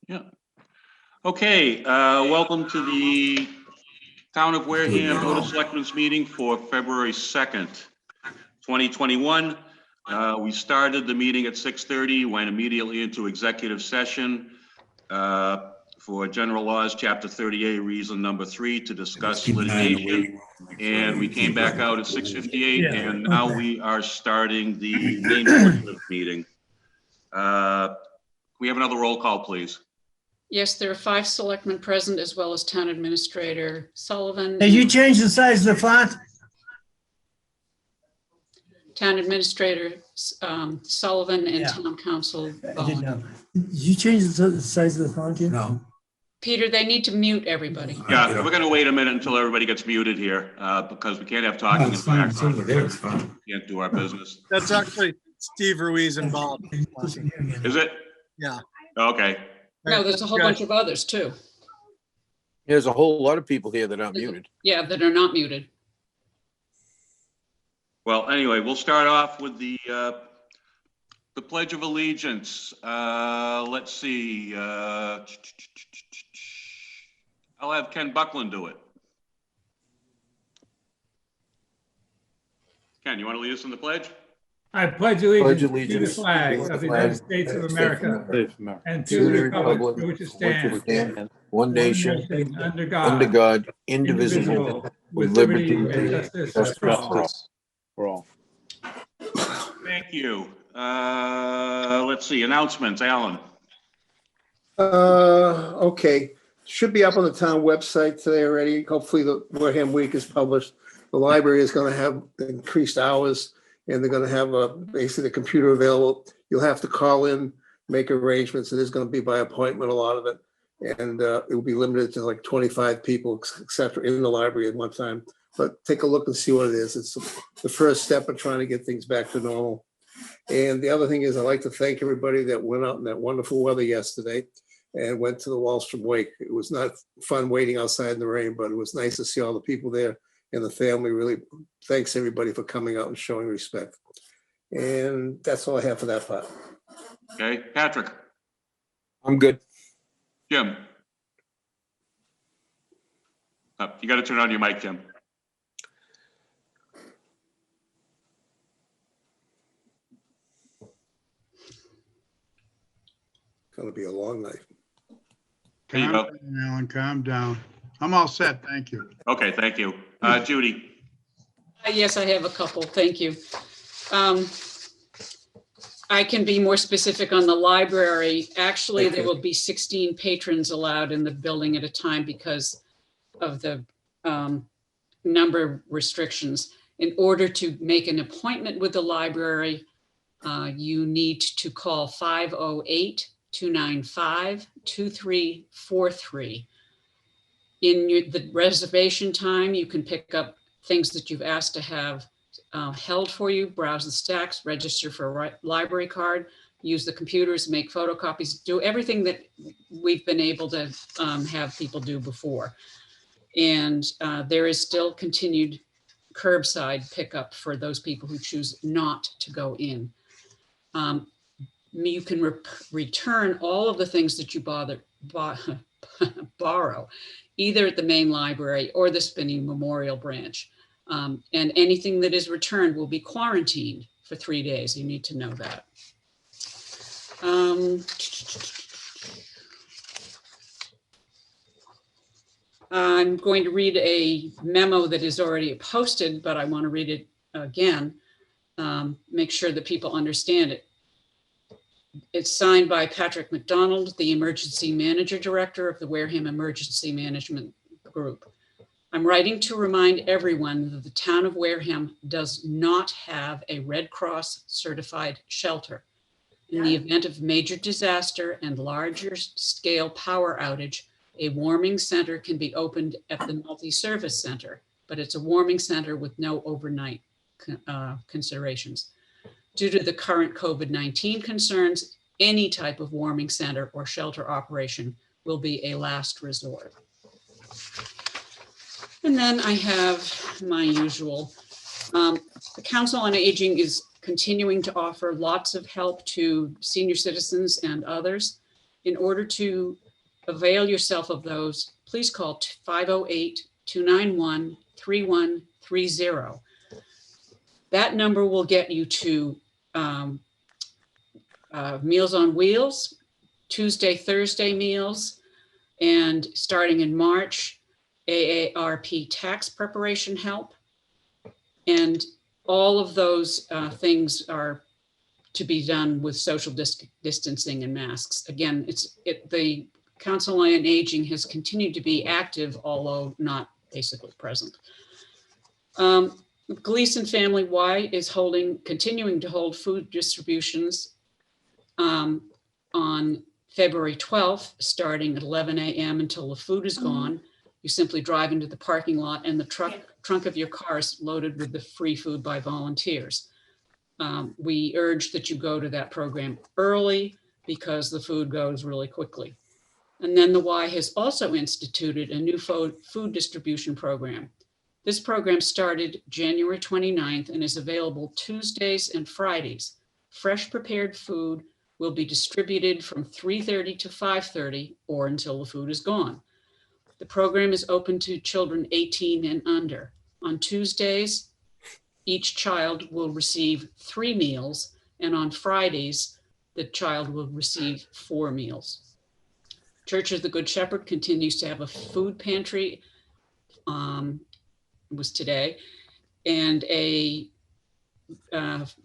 Yeah. Okay, welcome to the Town of Wareham Board of Selectmen's meeting for February 2nd, 2021. We started the meeting at 6:30, went immediately into executive session for General Laws, Chapter 38, Reason Number 3, to discuss litigation. And we came back out at 6:58, and now we are starting the main portion of the meeting. We have another roll call, please. Yes, there are 5 selectmen present, as well as Town Administrator Sullivan. Hey, you changed the size of the font? Town Administrator Sullivan and Town Council Bowen. Did you change the size of the font here? No. Peter, they need to mute everybody. Yeah, we're gonna wait a minute until everybody gets muted here, because we can't have talking in It's the fine. It's over background. there. It's fine. Can't do our business. That's actually Steve Ruiz and Bob. Is it? Yeah. Okay. No, there's a whole bunch of others too. There's a whole lot of people here that aren't muted. Yeah, that are not muted. Well, anyway, we'll start off with the Pledge of Allegiance. Let's see. I'll have Ken Buckland do it. Ken, you want to lead us in the pledge? I pledge allegiance to the flag of the United States of America and to the republic for which it stands, one nation, under under God, God, indivisible, with liberty and justice for all. Thank you. Let's see, announcements, Alan. Okay, should be up on the town website today already. Hopefully the Wareham Week is published. The library is going to have increased hours, and they're going to have basically the computer available. You'll have to call in, make arrangements. It is going to be by appointment, a lot of it. And it will be limited to like 25 people, et cetera, in the library at one time. But take a look and see what it is. It's the first step of trying to get things back to normal. And the other thing is, I'd like to thank everybody that went out in that wonderful weather yesterday and went to the Wallstrom Wake. It was not fun waiting outside in the rain, but it was nice to see all the people there and the family. Really, thanks everybody for coming out and showing respect. And that's all I have for that part. Okay, Patrick. I'm good. Jim. You got to turn on your mic, Jim. Going to be a long night. There you go. Calm down, Alan, calm down. I'm all set, thank you. Okay, thank you. Judy. Yes, I have a couple. Thank you. I can be more specific on the library. Actually, there will be 16 patrons allowed in the building at a time because of the number restrictions. In order to make an appointment with the library, you need to call 508-295-2343. In the reservation time, you can pick up things that you've asked to have held for you, browse the stacks, register for a library card, use the computers, make photocopies, do everything that we've been able to have people do before. And there is still continued curbside pickup for those people who choose not to go in. You can return all of the things that you borrow, either at the main library or the Spinney Memorial Branch. And anything that is returned will be quarantined for 3 days. You need to know that. I'm going to read a memo that is already posted, but I want to read it again. Make sure that people understand it. It's signed by Patrick McDonald, the Emergency Manager Director of the Wareham Emergency Management Group. I'm writing to remind everyone that the town of Wareham does not have a Red Cross certified shelter. In the event of major disaster and larger scale power outage, a warming center can be opened at the multi-service center, but it's a warming center with no overnight considerations. Due to the current COVID-19 concerns, any type of warming center or shelter operation will be a last resort. And then I have my usual. The Council on Aging is continuing to offer lots of help to senior citizens and others. In order to avail yourself of those, please call 508-291-3130. That number will get you to Meals on Wheels, Tuesday, Thursday meals, and starting in March, AARP tax preparation help. And all of those things are to be done with social distancing and masks. Again, the Council on Aging has continued to be active, although not basically present. Gleason Family Y is continuing to hold food distributions on February 12th, starting at 11 a.m. until the food is gone. You simply drive into the parking lot and the trunk of your car is loaded with the free food by volunteers. We urge that you go to that program early because the food goes really quickly. And then the Y has also instituted a new food distribution program. This program started January 29th and is available Tuesdays and Fridays. Fresh prepared food will be distributed from 3:30 to 5:30 or until the food is gone. The program is open to children 18 and under. On Tuesdays, each child will receive 3 meals, and on Fridays, the child will receive 4 meals. Church of the Good Shepherd continues to have a food pantry, was today, and a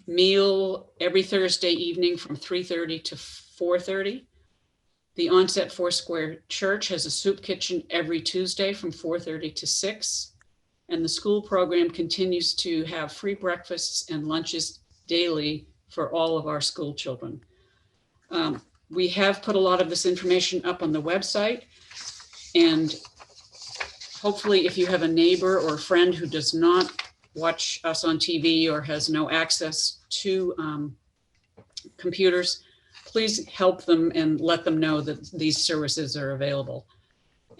meal every Thursday evening from 3:30 to 4:30. The Onset Foursquare Church has a soup kitchen every Tuesday from 4:30 to 6. And the school program continues to have free breakfasts and lunches daily for all of our school children. We have put a lot of this information up on the website, and hopefully if you have a neighbor or a friend who does not watch us on TV or has no access to computers, please help them and let them know that these services are available.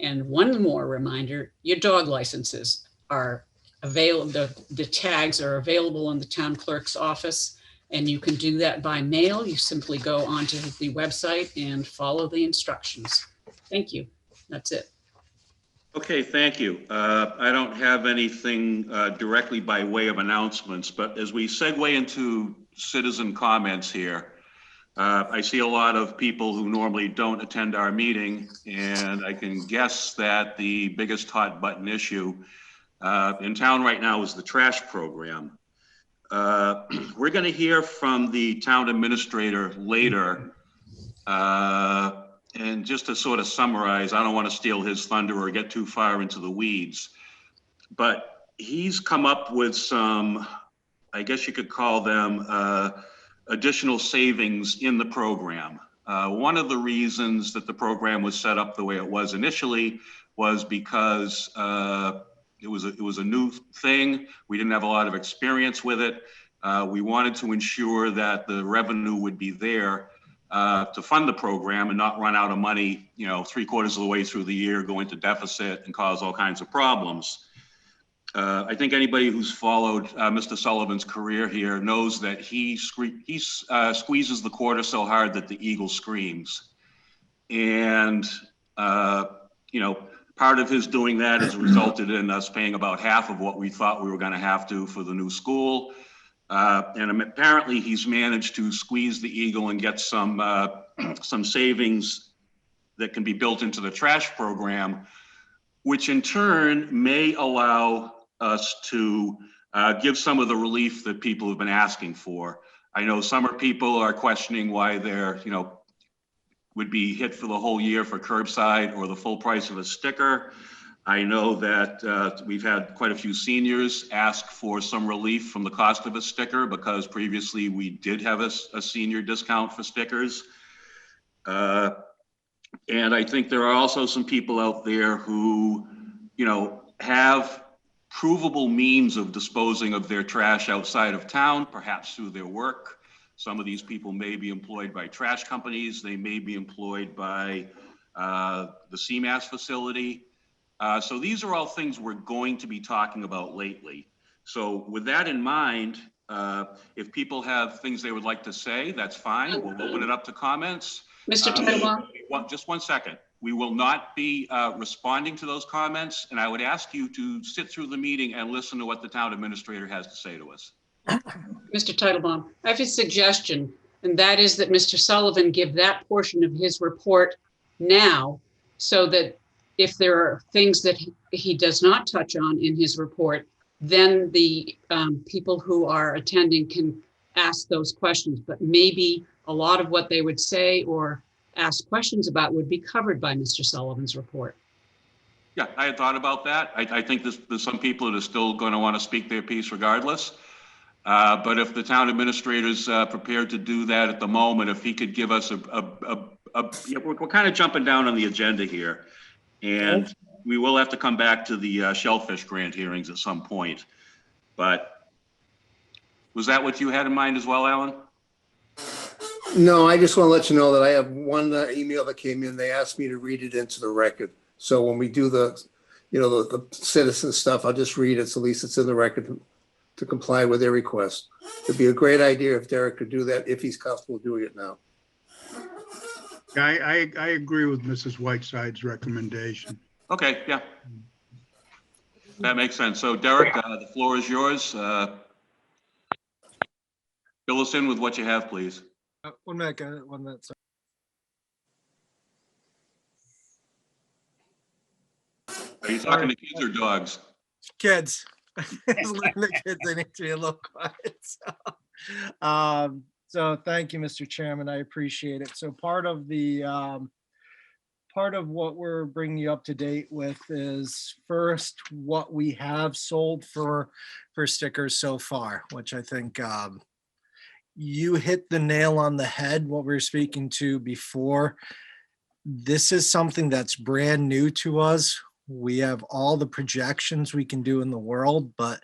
And one more reminder, your dog licenses are available. The tags are available in the town clerk's office, and you can do that by mail. You simply go onto the website and follow the instructions. Thank you. That's it. Okay, thank you. I don't have anything directly by way of announcements, but as we segue into citizen comments here, I see a lot of people who normally don't attend our meeting, and I can guess that the biggest hot button issue in town right now is the trash program. We're going to hear from the town administrator later. And just to sort of summarize, I don't want to steal his thunder or get too far into the weeds, but he's come up with some, I guess you could call them additional savings in the program. One of the reasons that the program was set up the way it was initially was because it was a new thing. We didn't have a lot of experience with it. We wanted to ensure that the revenue would be there to fund the program and not run out of money, 3/4 of the way through the year, go into deficit and cause all kinds of problems. I think anybody who's followed Mr. Sullivan's career here knows that he squeezes the quarter so hard that the eagle screams. And, part of his doing that has resulted in us paying about half of what we thought we were going to have to for the new school. And apparently he's managed to squeeze the eagle and get some savings that can be built into the trash program, which in turn may allow us to give some of the relief that people have been asking for. I know some people are questioning why they're, would be hit for the whole year for curbside or the full price of a sticker. I know that we've had quite a few seniors ask for some relief from the cost of a sticker because previously we did have a senior discount for stickers. And I think there are also some people out there who, have provable means of disposing of their trash outside of town, perhaps through their work. Some of these people may be employed by trash companies. They may be employed by the CMAS facility. So these are all things we're going to be talking about lately. So with that in mind, if people have things they would like to say, that's fine. We'll open it up to comments. Mr. Titlebaum? just one second. We will not be responding to those comments, and I would ask you to sit through the meeting and listen to what the town administrator has to say to us. Mr. Titlebaum, I have a suggestion, and that is that Mr. Sullivan give that portion of his report now, so that if there are things that he does not touch on in his report, then the people who are attending can ask those questions. But maybe a lot of what they would say or ask questions about would be covered by Mr. Sullivan's report. Yeah, I had thought about that. I think there's some people that are still going to want to speak their piece regardless. But if the town administrator's prepared to do that at the moment, if he could give us we're kind of jumping down on the agenda here. And we will have to come back to the shellfish grant hearings at some point. But was that what you had in mind as well, Alan? No, I just want to let you know that I have one email that came in. They asked me to read it into the record. So when we do the citizen stuff, I'll just read it. So at least it's in the record to comply with their request. It'd be a great idea if Derek could do that, if he's comfortable doing it now. I agree with Mrs. Whiteside's recommendation. Okay, yeah. That makes sense. So Derek, the floor is yours. Fill us in with what you have, please. 1 minute, 1 minute. Sorry. Are you talking to kids or dogs? Kids. The kids, they need to be a little quiet. So thank you, Mr. Chairman. I appreciate it. So part of what we're bringing you up to date with is first what we have sold for stickers so far, which I think you hit the nail on the head. What we were speaking to before, this is something that's brand new to us. We have all the projections we can do in the world, but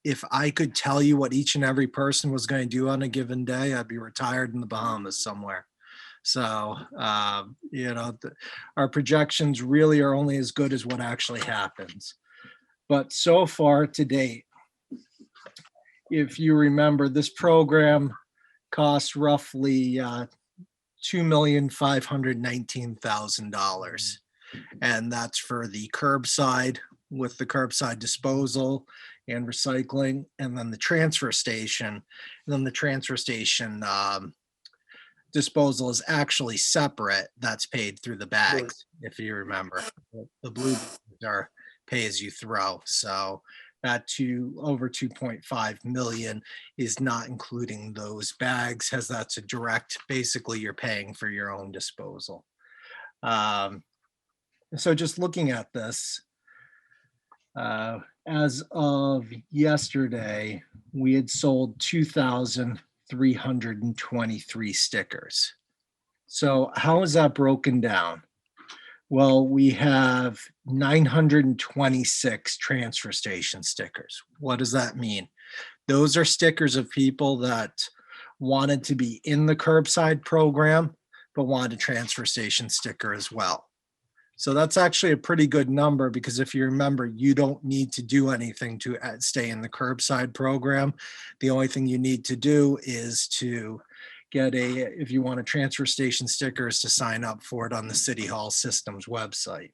if I could tell you what each and every person was going to do on a given day, I'd be retired in the Bahamas somewhere. So, our projections really are only as good as what actually happens. But so far to date, if you remember, this program costs roughly $2,519,000. And that's for the curbside, with the curbside disposal and recycling, and then the transfer station. And then the transfer station disposal is actually separate. That's paid through the bags, if you remember. The blue bags are pay as you throw. So that over 2.5 million is not including those bags, as that's a direct, basically you're paying for your own disposal. So just looking at this, as of yesterday, we had sold 2,323 stickers. So how is that broken down? Well, we have 926 transfer station stickers. What does that mean? Those are stickers of people that wanted to be in the curbside program, but wanted a transfer station sticker as well. So that's actually a pretty good number, because if you remember, you don't need to do anything to stay in the curbside program. The only thing you need to do is to get if you want a transfer station sticker, is to sign up for it on the City Hall Systems website.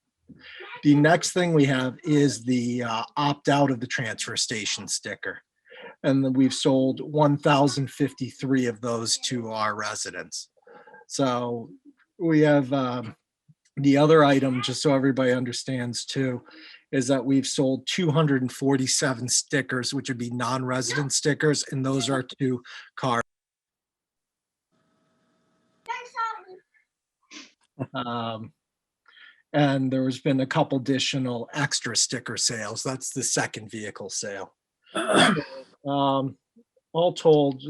The next thing we have is the opt out of the transfer station sticker. And then we've sold 1,053 of those to our residents. So we have the other item, just so everybody understands too, is that we've sold 247 stickers, which would be non-resident stickers, and those are to cars. And there has been a couple additional extra sticker sales. That's the second vehicle sale. All told,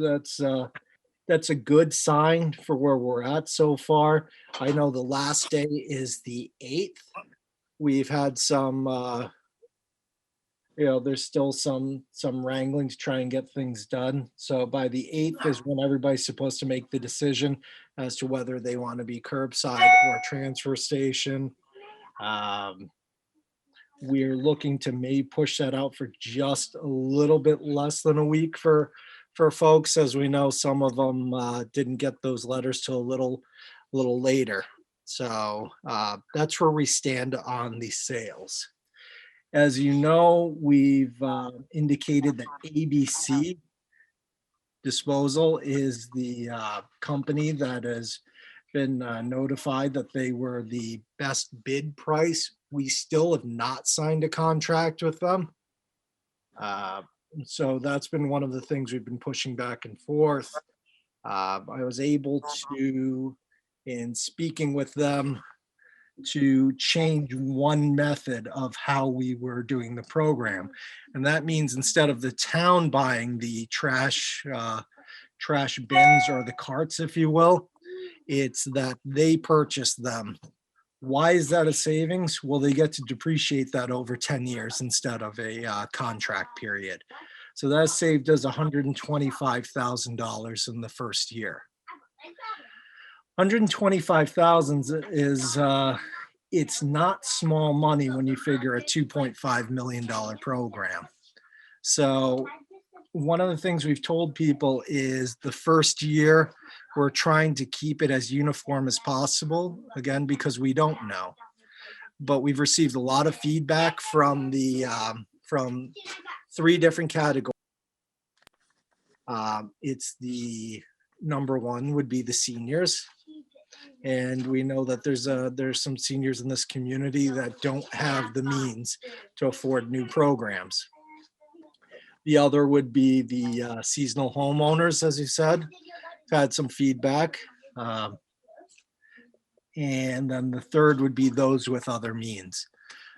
that's a good sign for where we're at so far. I know the last day is the 8th. We've had some, there's still some wrangling to try and get things done. So by the 8th is when everybody's supposed to make the decision as to whether they want to be curbside or transfer station. We're looking to maybe push that out for just a little bit less than a week for folks, as we know some of them didn't get those letters till a little a little later. So that's where we stand on the sales. As you know, we've indicated that ABC Disposal is the company that has been notified that they were the best bid price. We still have not signed a contract with them. So that's been one of the things we've been pushing back and forth. I was able to, in speaking with them, to change one method of how we were doing the program. And that means instead of the town buying the trash bins or the carts, if you will, it's that they purchase them. Why is that a savings? Well, they get to depreciate that over 10 years instead of a contract period. So that saved us $125,000 in the first year. 125,000 is it's not small money when you figure a $2.5 million program. So one of the things we've told people is the first year we're trying to keep it as uniform as possible, again, because we don't know. But we've received a lot of feedback from the from 3 different categories. It's the number one would be the seniors. And we know that there's some seniors in this community that don't have the means to afford new programs. The other would be the seasonal homeowners, as you said. I've had some feedback. And then the third would be those with other means.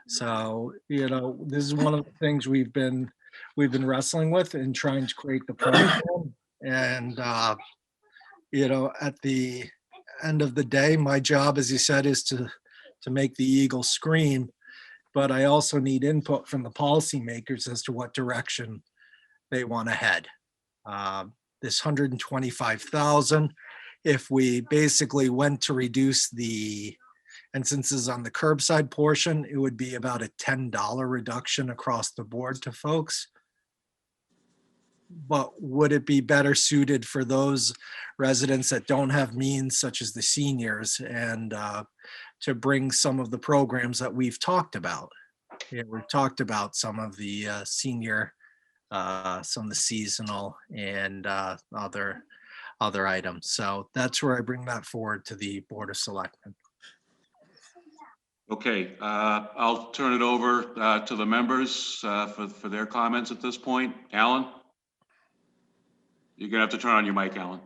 So, you know, this is one of the things we've been wrestling with and trying to create the program. And, you know, at the end of the day, my job, as you said, is to make the eagle scream. But I also need input from the policymakers as to what direction they want to head. This 125,000, if we basically went to reduce the, and since this is on the curbside portion, it would be about a $10 reduction across the board to folks. But would it be better suited for those residents that don't have means, such as the seniors, and to bring some of the programs that we've talked about? Yeah, we've talked about some of the senior, some of the seasonal and other items. So that's where I bring that forward to the Board of Selectmen. Okay, I'll turn it over to the members for their comments at this point. Alan? You're gonna have to turn on your mic, Alan.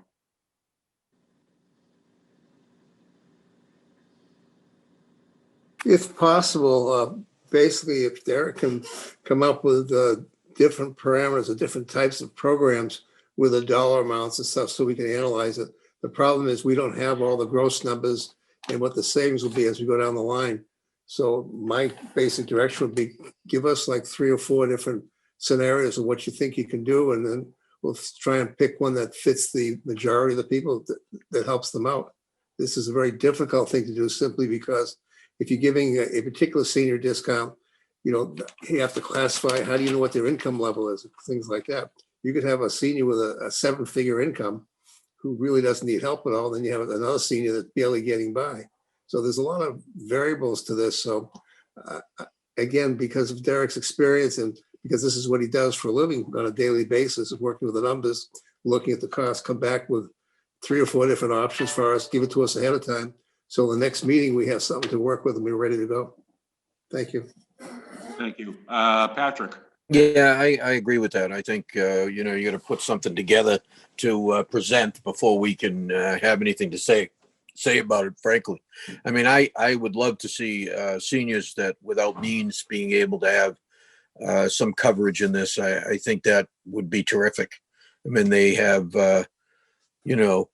If possible, basically, if Derek can come up with different parameters or different types of programs with the dollar amounts and stuff so we can analyze it. The problem is we don't have all the gross numbers and what the savings will be as we go down the line. So my basic direction would be give us like 3 or 4 different scenarios of what you think you can do, and then we'll try and pick one that fits the majority of the people that helps them out. This is a very difficult thing to do simply because if you're giving a particular senior discount, you know, you have to classify, how do you know what their income level is, things like that. You could have a senior with a 7-figure income who really doesn't need help at all. Then you have another senior that's barely getting by. So there's a lot of variables to this. So again, because of Derek's experience and because this is what he does for a living on a daily basis, of working with the numbers, looking at the costs, come back with 3 or 4 different options for us, give it to us ahead of time. So the next meeting, we have something to work with and we're ready to go. Thank you. Thank you. Patrick? Yeah, I agree with that. I think, you know, you got to put something together to present before we can have anything to say about it, frankly. I mean, I would love to see seniors that without means being able to have some coverage in this. I think that would be terrific. I mean, they have, you know,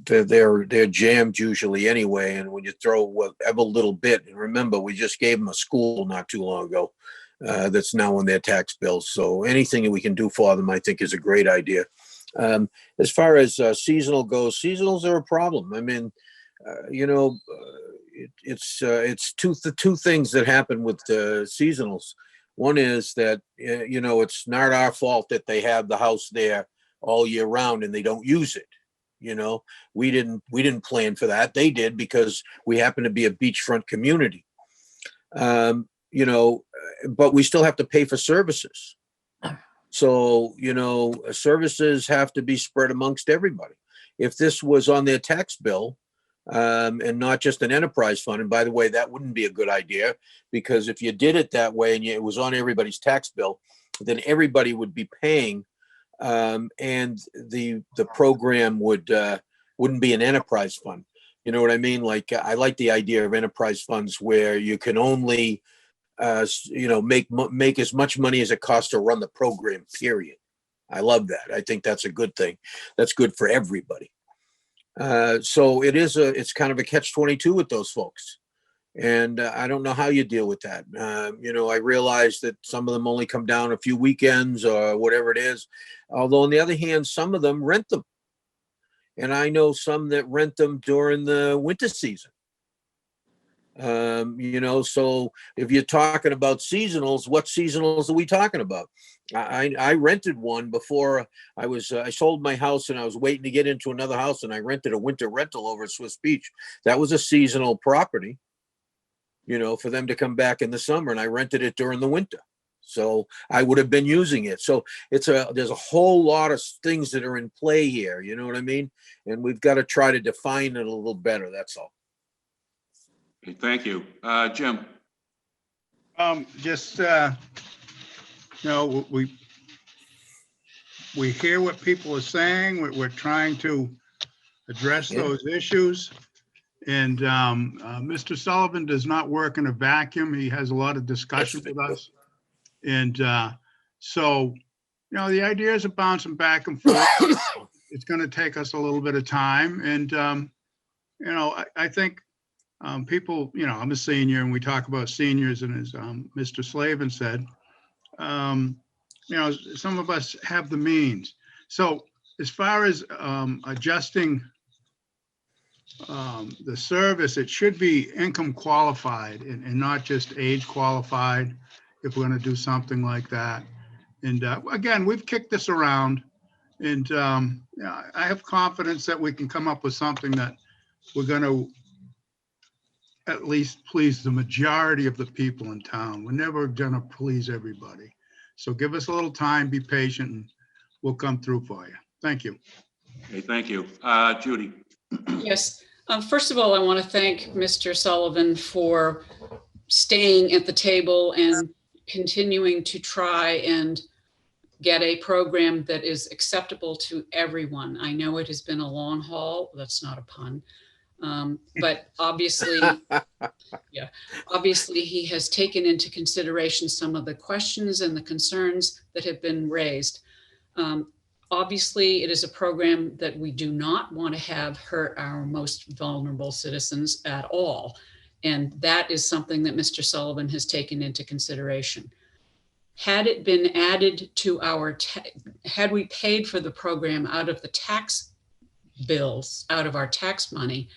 they're jammed usually anyway. And when you throw whatever little bit, and remember, we just gave them a school not too long ago that's now on their tax bills. So anything that we can do for them, I think, is a great idea. As far as seasonal goes, seasonals are a problem. I mean, you know, it's the two things that happen with seasonals. One is that, you know, it's not our fault that they have the house there all year round and they don't use it. You know, we didn't plan for that. They did because we happen to be a beachfront community. You know, but we still have to pay for services. So, you know, services have to be spread amongst everybody. If this was on their tax bill, and not just an enterprise fund, and by the way, that wouldn't be a good idea, because if you did it that way and it was on everybody's tax bill, then everybody would be paying, and the program wouldn't be an enterprise fund. You know what I mean? Like, I like the idea of enterprise funds where you can only you know, make as much money as it costs to run the program, period. I love that. I think that's a good thing. That's good for everybody. So it's kind of a catch-22 with those folks. And I don't know how you deal with that. You know, I realize that some of them only come down a few weekends or whatever it is. Although on the other hand, some of them rent them. And I know some that rent them during the winter season. You know, so if you're talking about seasonals, what seasonals are we talking about? I rented one before I sold my house, and I was waiting to get into another house, and I rented a winter rental over at Swiss Beach. That was a seasonal property, you know, for them to come back in the summer, and I rented it during the winter. So I would have been using it. So there's a whole lot of things that are in play here. You know what I mean? And we've got to try to define it a little better. That's all. Okay, thank you. Jim? Just, you know, we hear what people are saying. We're trying to address those issues. And Mr. Sullivan does not work in a vacuum. He has a lot of discussions with us. And so, you know, the ideas are bouncing back and forth. It's going to take us a little bit of time. And, you know, I think people, you know, I'm a senior, and we talk about seniors, and as Mr. Slavin said, you know, some of us have the means. So as far as adjusting the service, it should be income qualified and not just age qualified, if we're going to do something like that. And again, we've kicked this around, and yeah, I have confidence that we can come up with something that we're going to at least please the majority of the people in town. We're never going to please everybody. So give us a little time, be patient, and we'll come through for you. Thank you. Okay, thank you. Judy? Yes. First of all, I want to thank Mr. Sullivan for staying at the table and continuing to try and get a program that is acceptable to everyone. I know it has been a long haul. That's not a pun. But obviously, yeah, obviously he has taken into consideration some of the questions and the concerns that have been raised. Obviously, it is a program that we do not want to have hurt our most vulnerable citizens at all. And that is something that Mr. Sullivan has taken into consideration. Had it been added to our, had we paid for the program out of the tax bills, out of our tax money,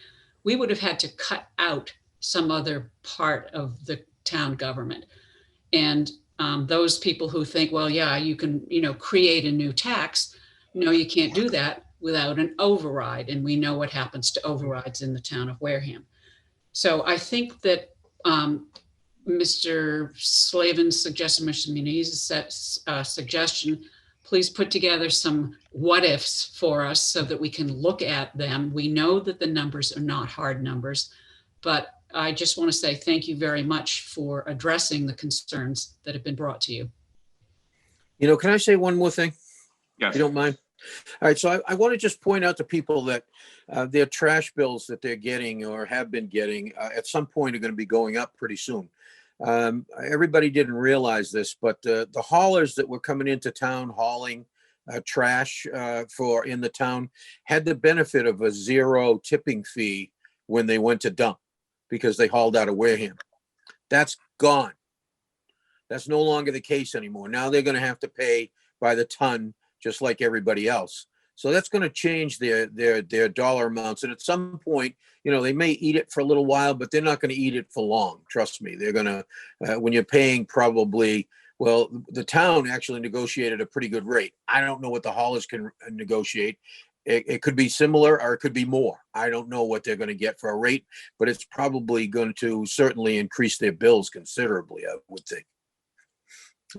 we would have had to cut out some other part of the town government. And those people who think, well, yeah, you can, you know, create a new tax. No, you can't do that without an override. And we know what happens to overrides in the town of Wareham. So I think that Mr. Slavin's suggestion, Mr. Muniz' suggestion, please put together some what ifs for us so that we can look at them. We know that the numbers are not hard numbers, but I just want to say thank you very much for addressing the concerns that have been brought to you. You know, can I say one more thing? Yes. If you don't mind? All right, so I want to just point out to people that their trash bills that they're getting or have been getting at some point are going to be going up pretty soon. Everybody didn't realize this, but the haulers that were coming into town hauling trash for in the town had the benefit of a zero tipping fee when they went to dump because they hauled out of Wareham. That's gone. That's no longer the case anymore. Now they're going to have to pay by the ton, just like everybody else. So that's going to change their dollar amounts. And at some point, you know, they may eat it for a little while, but they're not going to eat it for long. Trust me. They're going to, when you're paying probably, well, the town actually negotiated a pretty good rate. I don't know what the haulers can negotiate. It could be similar or it could be more. I don't know what they're going to get for a rate, but it's probably going to certainly increase their bills considerably, I would think.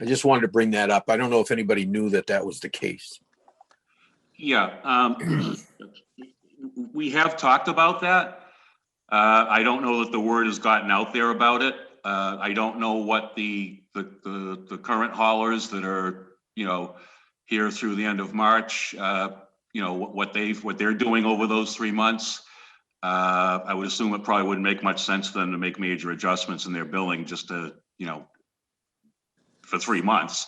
I just wanted to bring that up. I don't know if anybody knew that that was the case. Yeah, we have talked about that. I don't know that the word has gotten out there about it. I don't know what the current haulers that are, here through the end of March, what they're doing over those 3 months. I would assume it probably wouldn't make much sense for them to make major adjustments in their billing just to, for 3 months.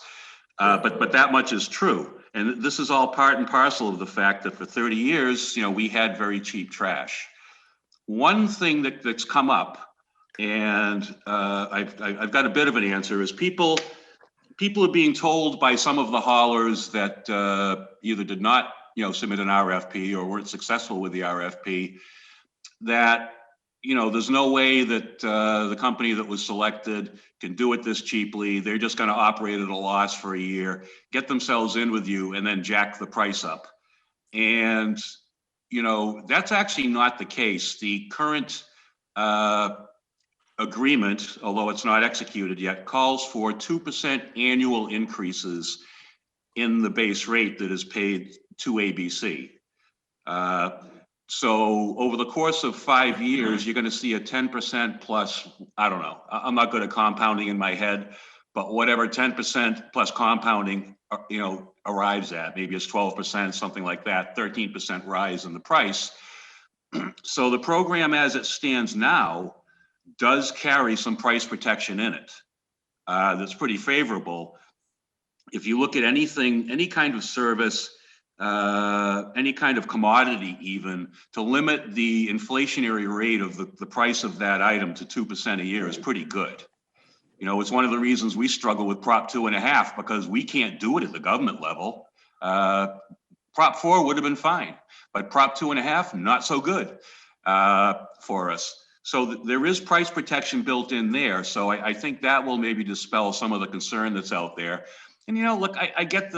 But that much is true. And this is all part and parcel of the fact that for 30 years, we had very cheap trash. One thing that's come up, and I've got a bit of an answer, is people are being told by some of the haulers that either did not, submit an RFP or weren't successful with the RFP, that, there's no way that the company that was selected can do it this cheaply. They're just going to operate at a loss for a year, get themselves in with you, and then jack the price up. And, that's actually not the case. The current agreement, although it's not executed yet, calls for 2% annual increases in the base rate that is paid to ABC. So over the course of 5 years, you're going to see a 10% plus, I don't know, I'm not good at compounding in my head, but whatever 10% plus compounding, arrives at, maybe it's 12%, something like that, 13% rise in the price. So the program as it stands now does carry some price protection in it. That's pretty favorable. If you look at anything, any kind of service, any kind of commodity even, to limit the inflationary rate of the price of that item to 2% a year is pretty good. It's one of the reasons we struggle with Prop 2.5, because we can't do it at the government level. Prop 4 would have been fine, but Prop 2.5, not so good for us. So there is price protection built in there. So I think that will maybe dispel some of the concern that's out there. And, look, I get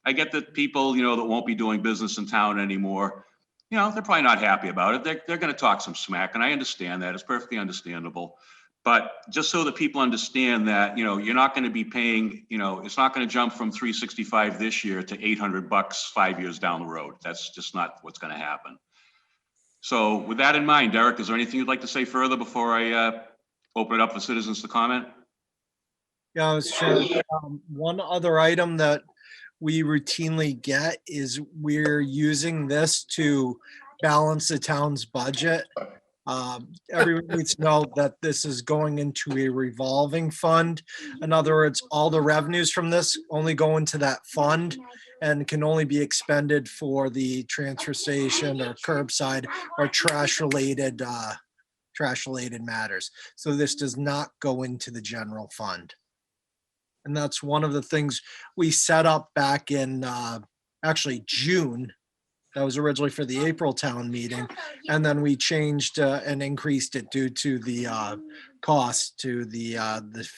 I get that people, that won't be doing business in town anymore, they're probably not happy about it. They're going to talk some smack, and I understand that. It's perfectly understandable. But just so that people understand that, you're not going to be paying, it's not going to jump from $365 this year to $800 5 years down the road. That's just not what's going to happen. So with that in mind, Derek, is there anything you'd like to say further before I open it up for citizens to comment? Yeah, I was sure. One other item that we routinely get is we're using this to balance the town's budget. Everyone needs to know that this is going into a revolving fund. In other words, all the revenues from this only go into that fund and can only be expended for the transfer station or curbside or trash related matters. So this does not go into the general fund. And that's one of the things we set up back in actually June. That was originally for the April town meeting. And then we changed and increased it due to the cost to the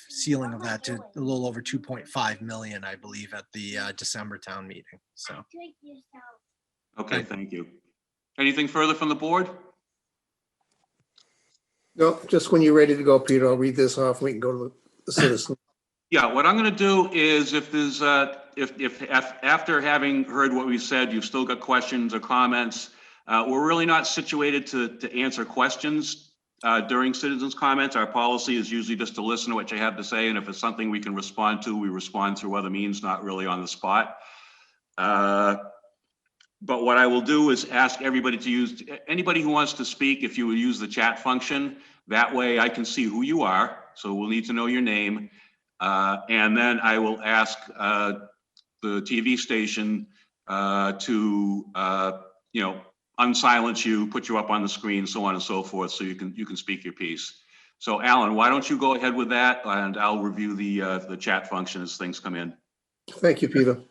ceiling of that to a little over 2.5 million, I believe, at the December town meeting. So. Okay, thank you. Anything further from the board? No, just when you're ready to go, Peter, I'll read this off. We can go to the citizen. Yeah, what I'm going to do is if there's, if after having heard what we said, you've still got questions or comments, we're really not situated to answer questions during citizens' comments. Our policy is usually just to listen to what you have to say, and if it's something we can respond to, we respond through other means, not really on the spot. But what I will do is ask everybody to use, anybody who wants to speak, if you would use the chat function, that way I can see who you are, so we'll need to know your name. And then I will ask the TV station to, unsilence you, put you up on the screen, so on and so forth, so you can speak your piece. So Alan, why don't you go ahead with that, and I'll review the chat function as things come in. Thank you, Peter.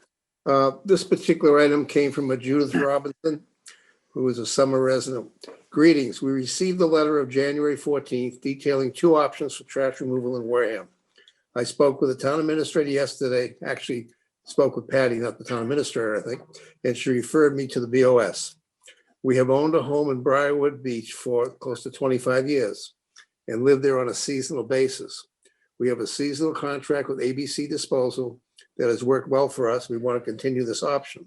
This particular item came from a Judith Robinson, who is a summer resident. Greetings. We received the letter of January 14th detailing 2 options for trash removal in Wareham. I spoke with the town administrator yesterday, actually spoke with Patty, not the town administrator, I think, and she referred me to the BOS. We have owned a home in Briarwood Beach for close to 25 years and lived there on a seasonal basis. We have a seasonal contract with ABC Disposal that has worked well for us. We want to continue this option.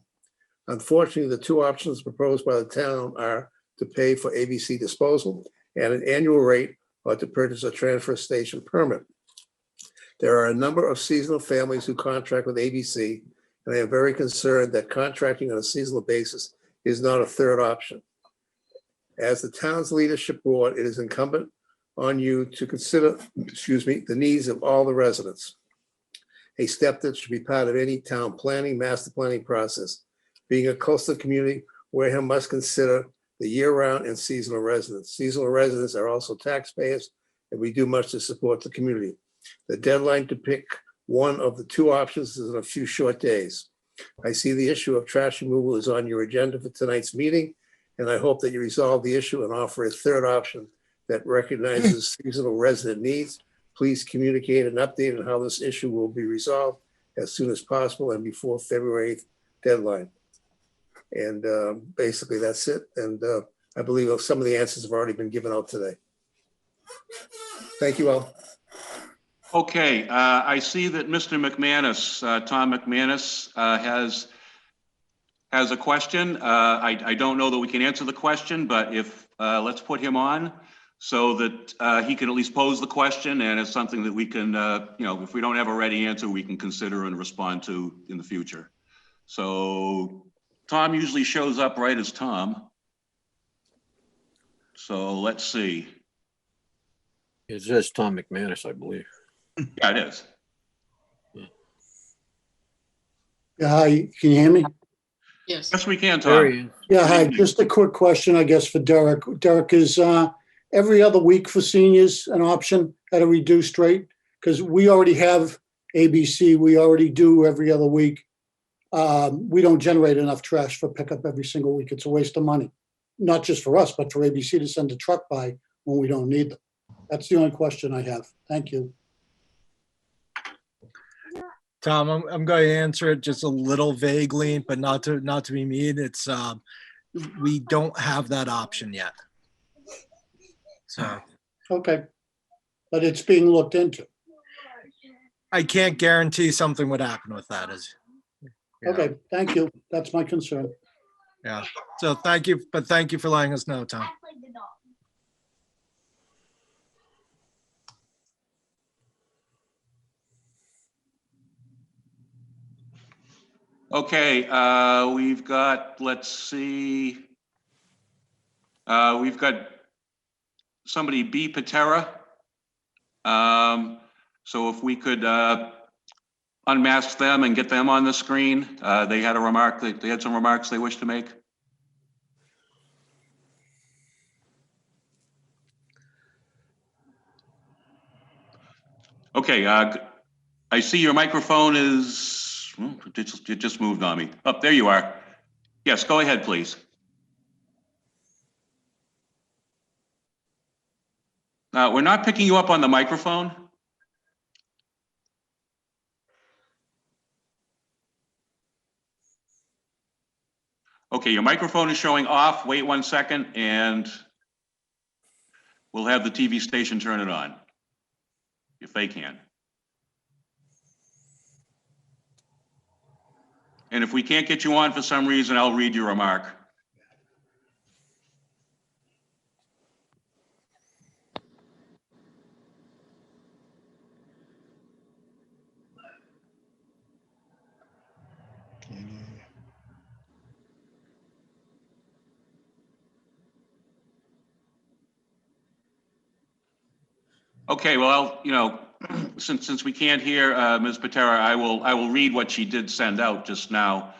Unfortunately, the two options proposed by the town are to pay for ABC Disposal at an annual rate or to purchase a transfer station permit. There are a number of seasonal families who contract with ABC, and I am very concerned that contracting on a seasonal basis is not a third option. As the town's leadership board, it is incumbent on you to consider, the needs of all the residents. A step that should be part of any town planning, master planning process. Being a coastal community, Wareham must consider the year-round and seasonal residents. Seasonal residents are also taxpayers, and we do much to support the community. The deadline to pick one of the two options is in a few short days. I see the issue of trash removal is on your agenda for tonight's meeting, and I hope that you resolve the issue and offer a third option that recognizes seasonal resident needs. Please communicate an update on how this issue will be resolved as soon as possible and before February 8th deadline. And basically that's it. And I believe some of the answers have already been given out today. Thank you all. Okay, I see that Mr. McManus, Tom McManus, has a question. I don't know that we can answer the question, but if let's put him on so that he can at least pose the question, and it's something that we can, if we don't have a ready answer, we can consider and respond to in the future. So Tom usually shows up right as Tom. So let's see. It says Tom McManus, I believe. Yeah, it is. Yeah, hi, can you hear me? Yes. Yes, we can, There he Tom. is. Yeah, hi, just a quick question, I guess, for Derek. Derek, is every other week for seniors an option at a reduced rate? Because we already have ABC, we already do every other week. We don't generate enough trash for pickup every single week. It's a waste of money. Not just for us, but for ABC to send a truck by when we don't need them. That's the only question I have. Thank you. Tom, I'm going to answer it just a little vaguely, but not to be mean. It's we don't have that option yet. So Okay, but it's being looked into. I can't guarantee something would happen with that. Okay, thank you. That's my concern. Yeah. So thank you, but thank you for letting us know, Tom. Okay, we've got, let's see. We've got somebody, B. Patera. So if we could unmask them and get them on the screen. They had a remark, they had some remarks they wish to make. Okay, I see your microphone is, it just moved on me. Oh, there you are. Yes, go ahead, please. We're not picking you up on the microphone. Okay, your microphone is showing off. Wait 1 second and we'll have the TV station turn it on, if they can. And if we can't get you on for some reason, I'll read your remark. Okay, well, since we can't hear Ms. Patera, I will read what she did send out just now.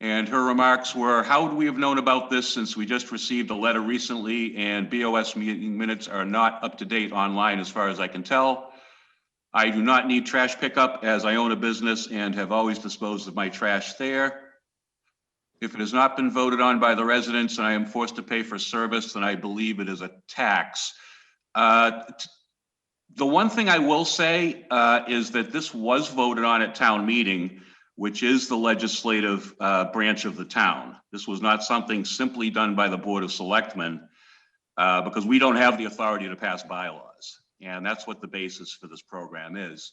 And her remarks were, how would we have known about this since we just received a letter recently and BOS meeting minutes are not up to date online as far as I can tell. I do not need trash pickup as I own a business and have always disposed of my trash there. If it has not been voted on by the residents and I am forced to pay for service, then I believe it is a tax. The one thing I will say is that this was voted on at town meeting which is the legislative branch of the town. This was not something simply done by the Board of Selectmen, because we don't have the authority to pass bylaws. And that's what the basis for this program is.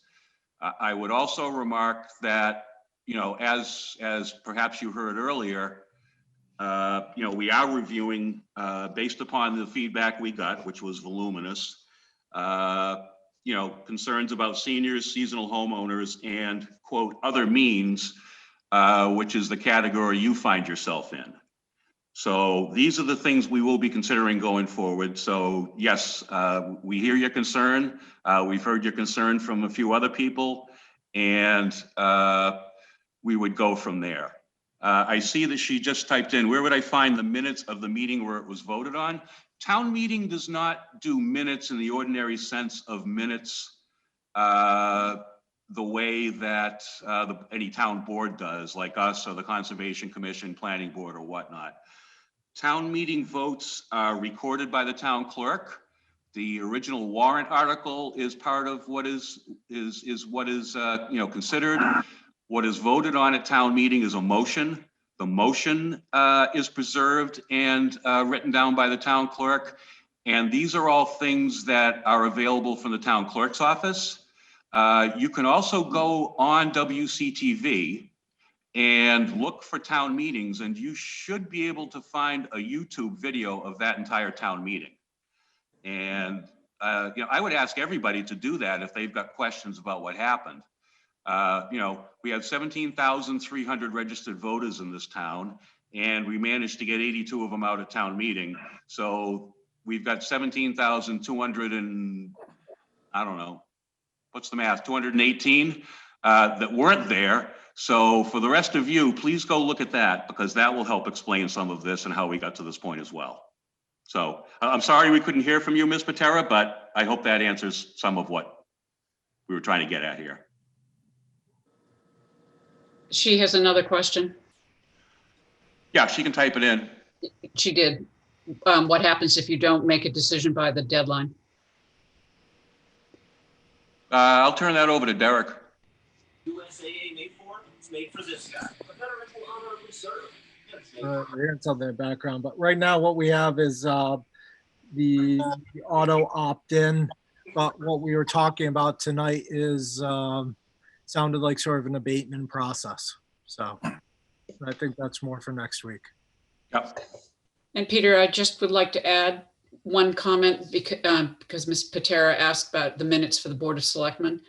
I would also remark that, you know, as perhaps you heard earlier, you know, we are reviewing, based upon the feedback we got, which was voluminous, you know, concerns about seniors, seasonal homeowners, and quote, other means, which is the category you find yourself in. So these are the things we will be considering going forward. So yes, we hear your concern. We've heard your concern from a few other people, and we would go from there. I see that she just typed in, where would I find the minutes of the meeting where it was voted on? Town meeting does not do minutes in the ordinary sense of minutes the way that any town board does, like us or the Conservation Commission, Planning Board, or whatnot. Town meeting votes are recorded by the town clerk. The original warrant article is part of what is what is you know, considered. What is voted on at town meeting is a motion. The motion is preserved and written down by the town clerk. And these are all things that are available from the town clerk's office. You can also go on WCTV and look for town meetings, and you should be able to find a YouTube video of that entire town meeting. And you know, I would ask everybody to do that if they've got questions about what happened. You know, we have 17,300 registered voters in this town, and we managed to get 82 of them out of town meeting. So we've got 17,200 and, I don't know, what's the math, 218 that weren't there. So for the rest of you, please go look at that, because that will help explain some of this and how we got to this point as well. So I'm sorry we couldn't hear from you, Ms. Patera, but I hope that answers some of what we were trying to get at here. She has another question. Yeah, she can type it in. She did. What happens if you don't make a decision by the deadline? I'll turn that over to Derek. USAA made for, it's made for this guy. A veteran will honorably serve. We're hearing something in the background, but right now what we have is the auto opt-in. But what we were talking about tonight is sounded like sort of an abatement process. So I think that's more for next week. Yep. And Peter, I just would like to add one comment because Ms. Patera asked about the minutes for the Board of Selectmen.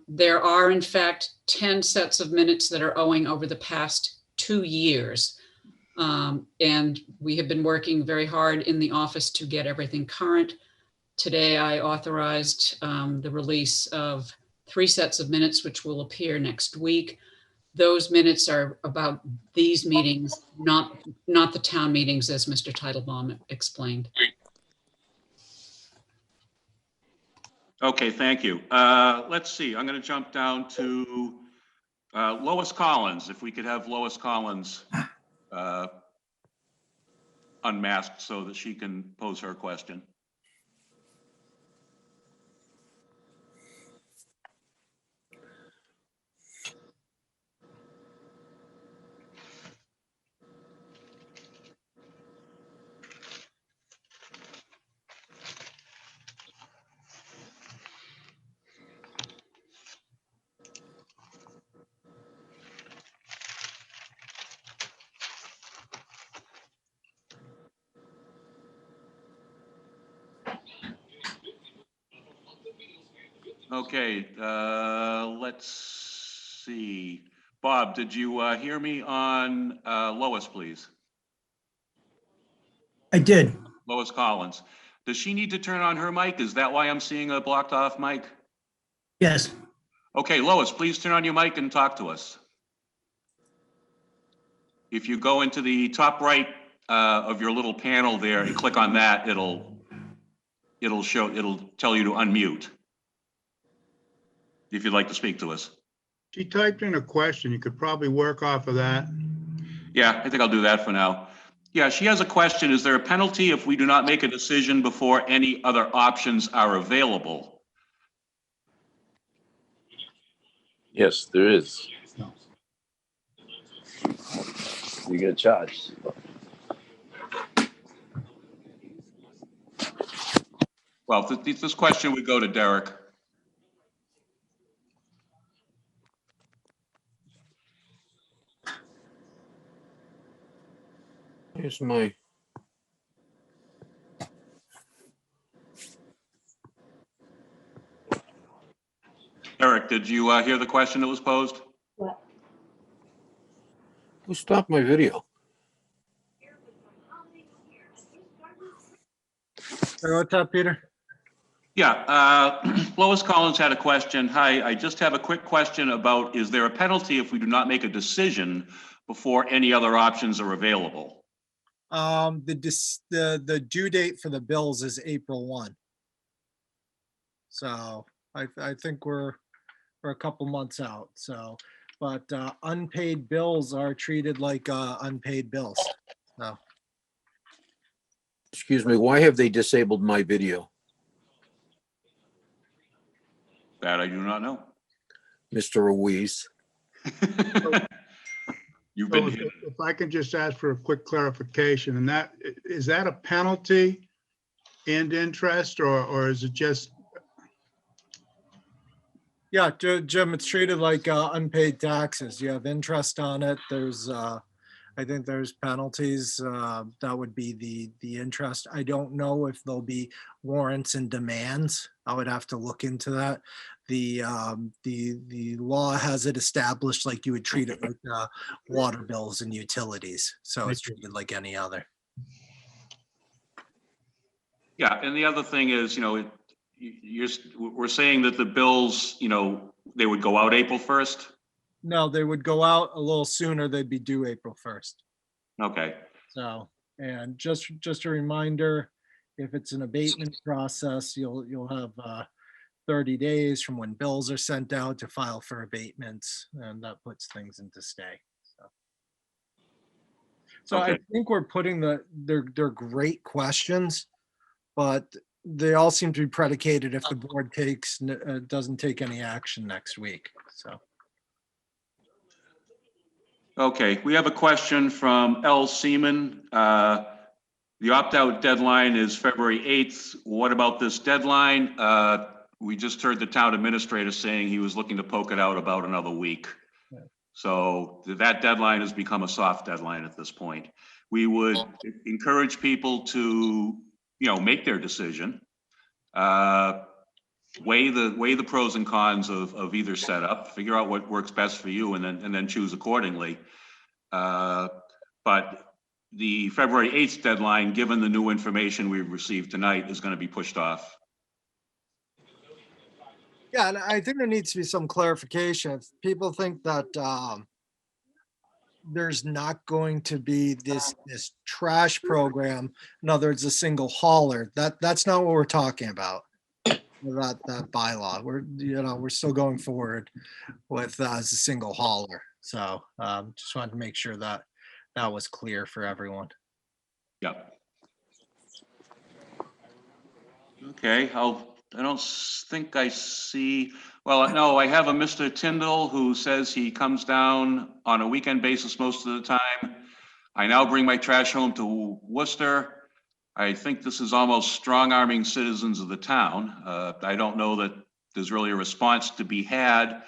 There are, in fact, 10 sets of minutes that are owing over the past 2 years. And we have been working very hard in the office to get everything current. Today, I authorized the release of 3 sets of minutes, which will appear next week. Those minutes are about these meetings, not the town meetings, as Mr. Titlebaum explained. Okay, thank you. Let's see, I'm going to jump down to Lois Collins. If we could have Lois Collins unmasked so that she can pose her question. Okay, let's see. Bob, did you hear me on Lois, please? I did. Lois Collins. Does she need to turn on her mic? Is that why I'm seeing a blocked off mic? Yes. Okay, Lois, please turn on your mic and talk to us. If you go into the top right of your little panel there and click on that, it'll tell you to unmute. If you'd like to speak to us. She typed in a question. You could probably work off of that. Yeah, I think I'll do that for now. Yeah, she has a question. Is there a penalty if we do not make a decision before any other options are available? Yes, there is. You get charged. Well, this question would go to Derek. Here's my. Derek, did you hear the question that was posed? Who stopped my video? What's up, Peter? Yeah, Lois Collins had a question. Hi, I just have a quick question about, is there a penalty if we do not make a decision before any other options are available? The due date for the bills is April 1. So I think we're a couple months out. So, but unpaid bills are treated like unpaid bills. So. Excuse me, why have they disabled my video? That I do not know. Mr. Ruiz. You've So been, if I can just ask for a quick clarification, and that, is that a penalty and interest, or is it just? Yeah, Jim, it's treated like unpaid taxes. You have interest on it. There's, I think there's penalties. That would be the interest. I don't know if there'll be warrants and demands. I would have to look into that. The law has it established like you would treat it like water bills and utilities. So it's treated like any other. yeah, and the other thing is, we're saying that the bills, they would go out April 1st? No, they would go out a little sooner. They'd be due April 1st. Okay. So, and just a reminder, if it's an abatement process, you'll have 30 days from when bills are sent out to file for abatements, and that puts things into stay. So Okay. I think we're putting they're great questions, but they all seem to be predicated if the board doesn't take any action next week. So. Okay, we have a question from L. Seaman. The opt-out deadline is February 8th. What about this deadline? We just heard the town administrator saying he was looking to poke it out about another week. Yeah. So that deadline has become a soft deadline at this point. We would encourage people to, make their decision. Weigh the pros and cons of either setup, figure out what works best for you, and then choose accordingly. But the February 8th deadline, given the new information we've received tonight, is going to be pushed off. Yeah, and I think there needs to be some clarification. If people think that there's not going to be this trash program, in other words, a single hauler, that's not what we're talking about. That bylaw. We're still going forward with as a single hauler. So just wanted to make sure that was clear for everyone. Yeah. Okay, I don't think I see, well, no, I have a Mr. Tyndall who says he comes down on a weekend basis most of the time. I now bring my trash home to Worcester. I think this is almost strong-arming citizens of the town. I don't know that there's really a response to be had.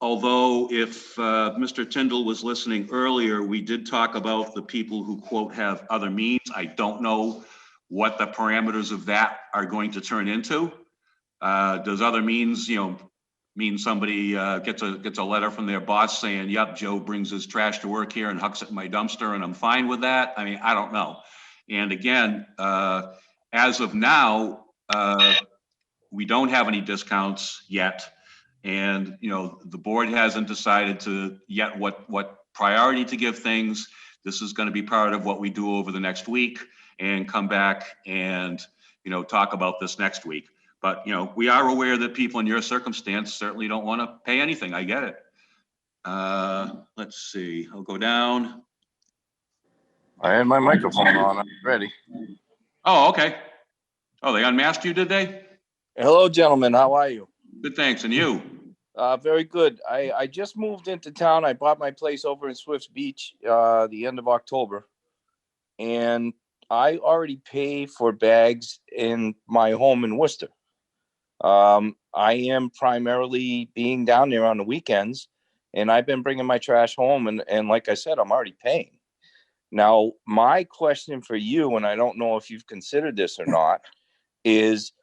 Although if Mr. Tyndall was listening earlier, we did talk about the people who, quote, have other means. I don't know what the parameters of that are going to turn into. Does other means, mean somebody gets a letter from their boss saying, yep, Joe brings his trash to work here and hucks it in my dumpster and I'm fine with that? I mean, I don't know. And again, as of now, we don't have any discounts yet. And, the board hasn't decided yet what priority to give things. This is going to be part of what we do over the next week and come back and, talk about this next week. But, we are aware that people in your circumstance certainly don't want to pay anything. I get it. Let's see, I'll go down. I had my microphone on. I'm ready. Oh, okay. Oh, they unmasked you, did they? Hello, gentlemen. How are you? Good, thanks. And you? Very good. I just moved into town. I bought my place over in Swifts Beach the end of October. And I already pay for bags in my home in Worcester. I am primarily being down there on the weekends, and I've been bringing my trash home. And like I said, I'm already paying. Now, my question for you, and I don't know if you've considered this or not, is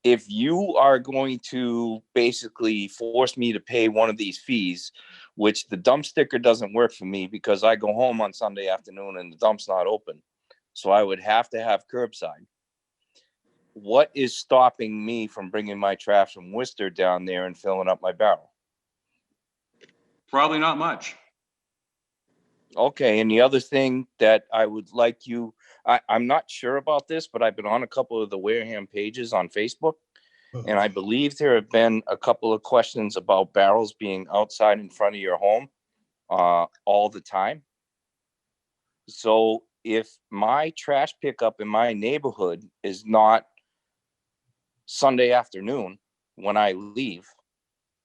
if you are going to basically force me to pay one of these fees, which the dump sticker doesn't work for me because I go home on Sunday afternoon and the dump's not open. So I would have to have curbside. What is stopping me from bringing my trash from Worcester down there and filling up my barrel? Probably not much. Okay, and the other thing that I would like you, I'm not sure about this, but I've been on a couple of the Wareham pages on Facebook, and I believe there have been a couple of questions about barrels being outside in front of your home all the time. So if my trash pickup in my neighborhood is not Sunday afternoon when I leave,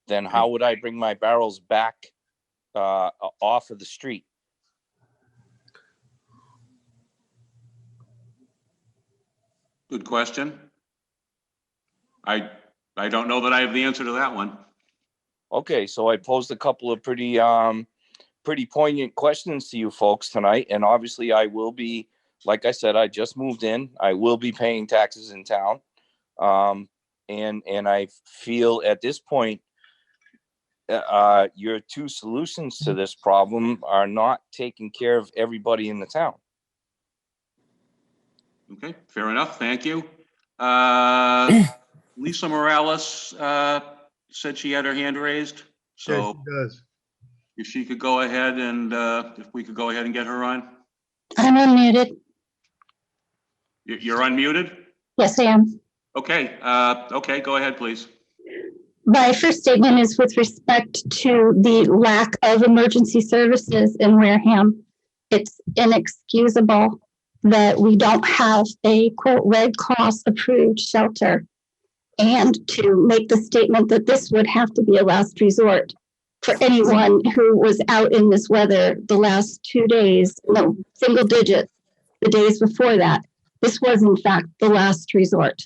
then how would I bring my barrels back off of the street? Good question. I don't know that I have the answer to that one. Okay, so I posed a couple of pretty poignant questions to you folks tonight, and obviously I will be, like I said, I just moved in. I will be paying taxes in town, and I feel at this point your two solutions to this problem are not taking care of everybody in the town. Okay, fair enough. Thank you. Lisa Morales said she had her hand raised. So Yes, she does. if she could go ahead and if we could go ahead and get her on. I'm unmuted. You're unmuted? Yes, I am. Okay, okay, go ahead, please. My first statement is with respect to the lack of emergency services in Wareham. It's inexcusable that we don't have a quote Red Cross approved shelter, and to make the statement that this would have to be a last resort for anyone who was out in this weather the last 2 days, no, single digits, the days before that. This was in fact the last resort.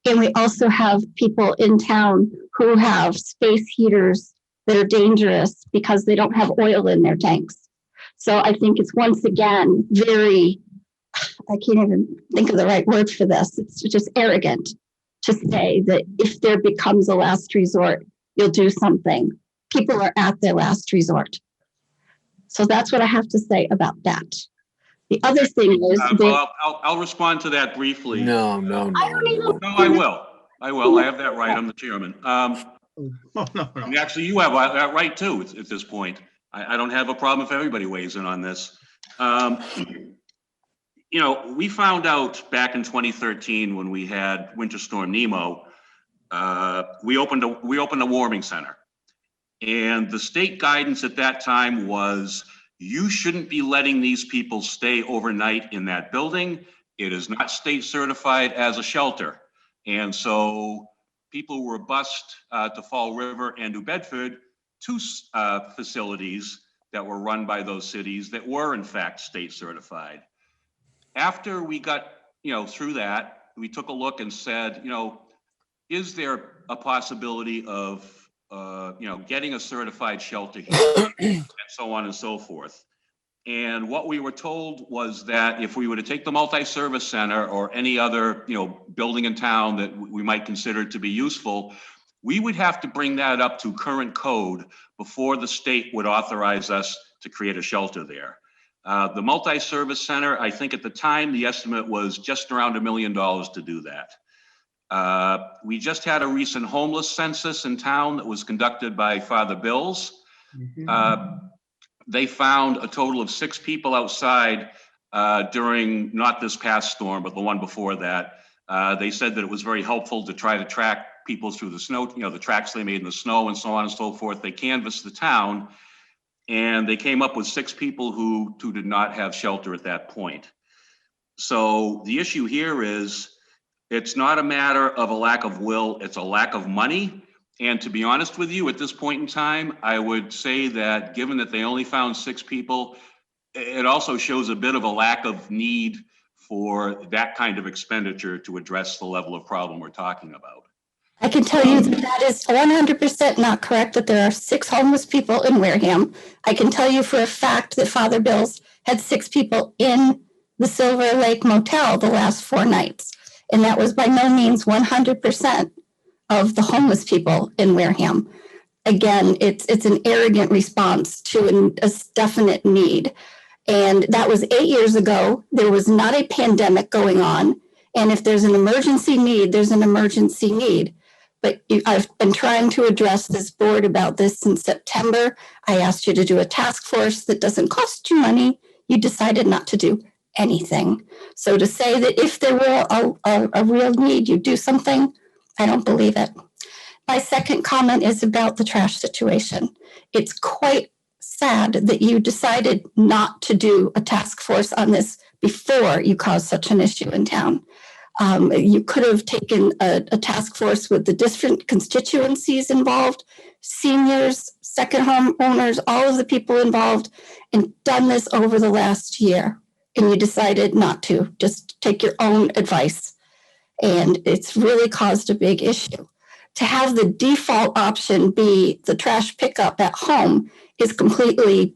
And we also have people in town who have space heaters that are dangerous because they don't have oil in their tanks. So I think it's once again very, I can't even think of the right word for this. It's just arrogant to say that if there becomes a last resort, you'll do something. People are at their last resort. So that's what I have to say about that. The other thing is well, I'll respond to that briefly. No, I will. I have that right. I'm the chairman. And actually, you have that right too at this point. I don't have a problem if everybody weighs in on this. You know, we found out back in 2013 when we had Winter Storm Nemo, we opened a warming center. And the state guidance at that time was, you shouldn't be letting these people stay overnight in that building. It is not state certified as a shelter. And so people were bused to Fall River and New Bedford, two facilities that were run by those cities that were in fact state certified. After we got, through that, we took a look and said, is there a possibility of getting a certified shelter here, and so on and so forth. And what we were told was that if we were to take the multi-service center or any other, building in town that we might consider to be useful, we would have to bring that up to current code before the state would authorize us to create a shelter there. The multi-service center, I think at the time, the estimate was just around $1 million to do that. We just had a recent homeless census in town that was conducted by Father Bills. They found a total of 6 people outside during not this past storm, but the one before that. They said that it was very helpful to try to track people through the snow, the tracks they made in the snow and so on and so forth. They canvassed the town and they came up with 6 people who did not have shelter at that point. So the issue here is, it's not a matter of a lack of will, it's a lack of money. And to be honest with you, at this point in time, I would say that given that they only found 6 people, it also shows a bit of a lack of need for that kind of expenditure to address the level of problem we're talking about. I can tell you that that is 100% not correct, that there are 6 homeless people in Wareham. I can tell you for a fact that Father Bill's had 6 people in the Silver Lake Motel the last 4 nights. And that was by no means 100% of the homeless people in Wareham. Again, it's an arrogant response to a definite need. And that was 8 years ago. There was not a pandemic going on. And if there's an emergency need, there's an emergency need. But I've been trying to address this board about this since September. I asked you to do a task force that doesn't cost you money. You decided not to do anything. So to say that if there were a real need, you do something, I don't believe it. My second comment is about the trash situation. It's quite sad that you decided not to do a task force on this before you caused such an issue in town. You could have taken a task force with the different constituencies involved, seniors, second home owners, all of the people involved, and done this over the last year. And you decided not to, just take your own advice. And it's really caused a big issue. To have the default option be the trash pickup at home is completely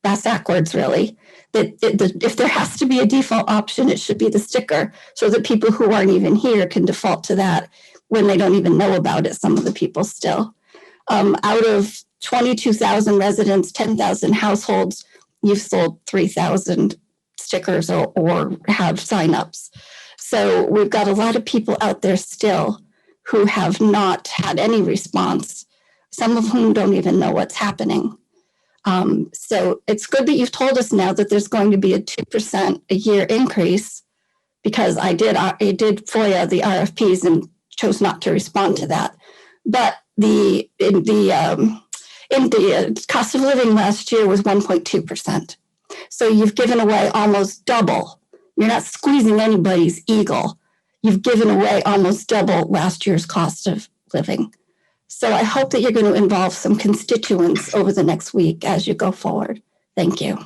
backwards, really. If there has to be a default option, it should be the sticker so that people who aren't even here can default to that when they don't even know about it, some of the people still. Out of 22,000 residents, 10,000 households, you've sold 3,000 stickers or have signups. So we've got a lot of people out there still who have not had any response, some of whom don't even know what's happening. So it's good that you've told us now that there's going to be a 2% a year increase, because I did FOIA the RFPs and chose not to respond to that. But in the cost of living last year was 1.2%. So you've given away almost double. You're not squeezing anybody's eagle. You've given away almost double last year's cost of living. So I hope that you're going to involve some constituents over the next week as you go forward. Thank you.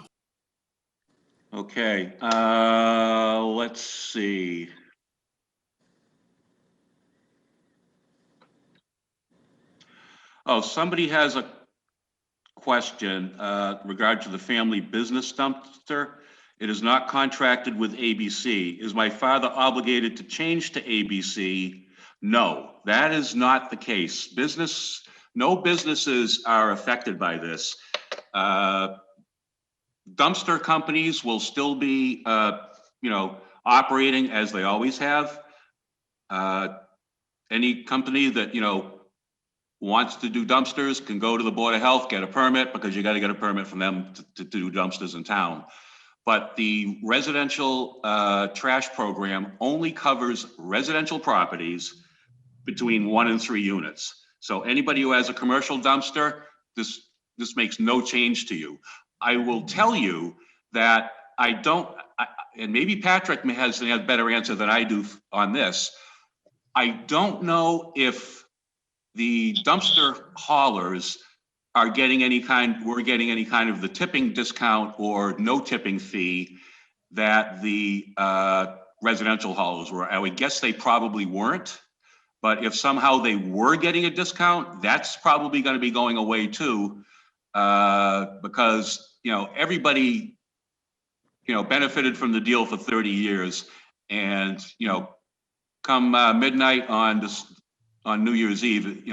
Okay, let's see. Oh, somebody has a question regard to the family business dumpster. It is not contracted with ABC. Is my father obligated to change to ABC? No, that is not the case. No businesses are affected by this. Dumpster companies will still be, operating as they always have. Any company that, wants to do dumpsters can go to the Board of Health, get a permit, because you got to get a permit from them to do dumpsters in town. But the residential trash program only covers residential properties between 1 and 3 units. So anybody who has a commercial dumpster, this makes no change to you. I will tell you that and maybe Patrick has a better answer than I do on this. I don't know if the dumpster haulers we're getting any kind of the tipping discount or no tipping fee that the residential haulers were. I would guess they probably weren't. But if somehow they were getting a discount, that's probably going to be going away too, because everybody benefited from the deal for 30 years, and come midnight on New Year's Eve,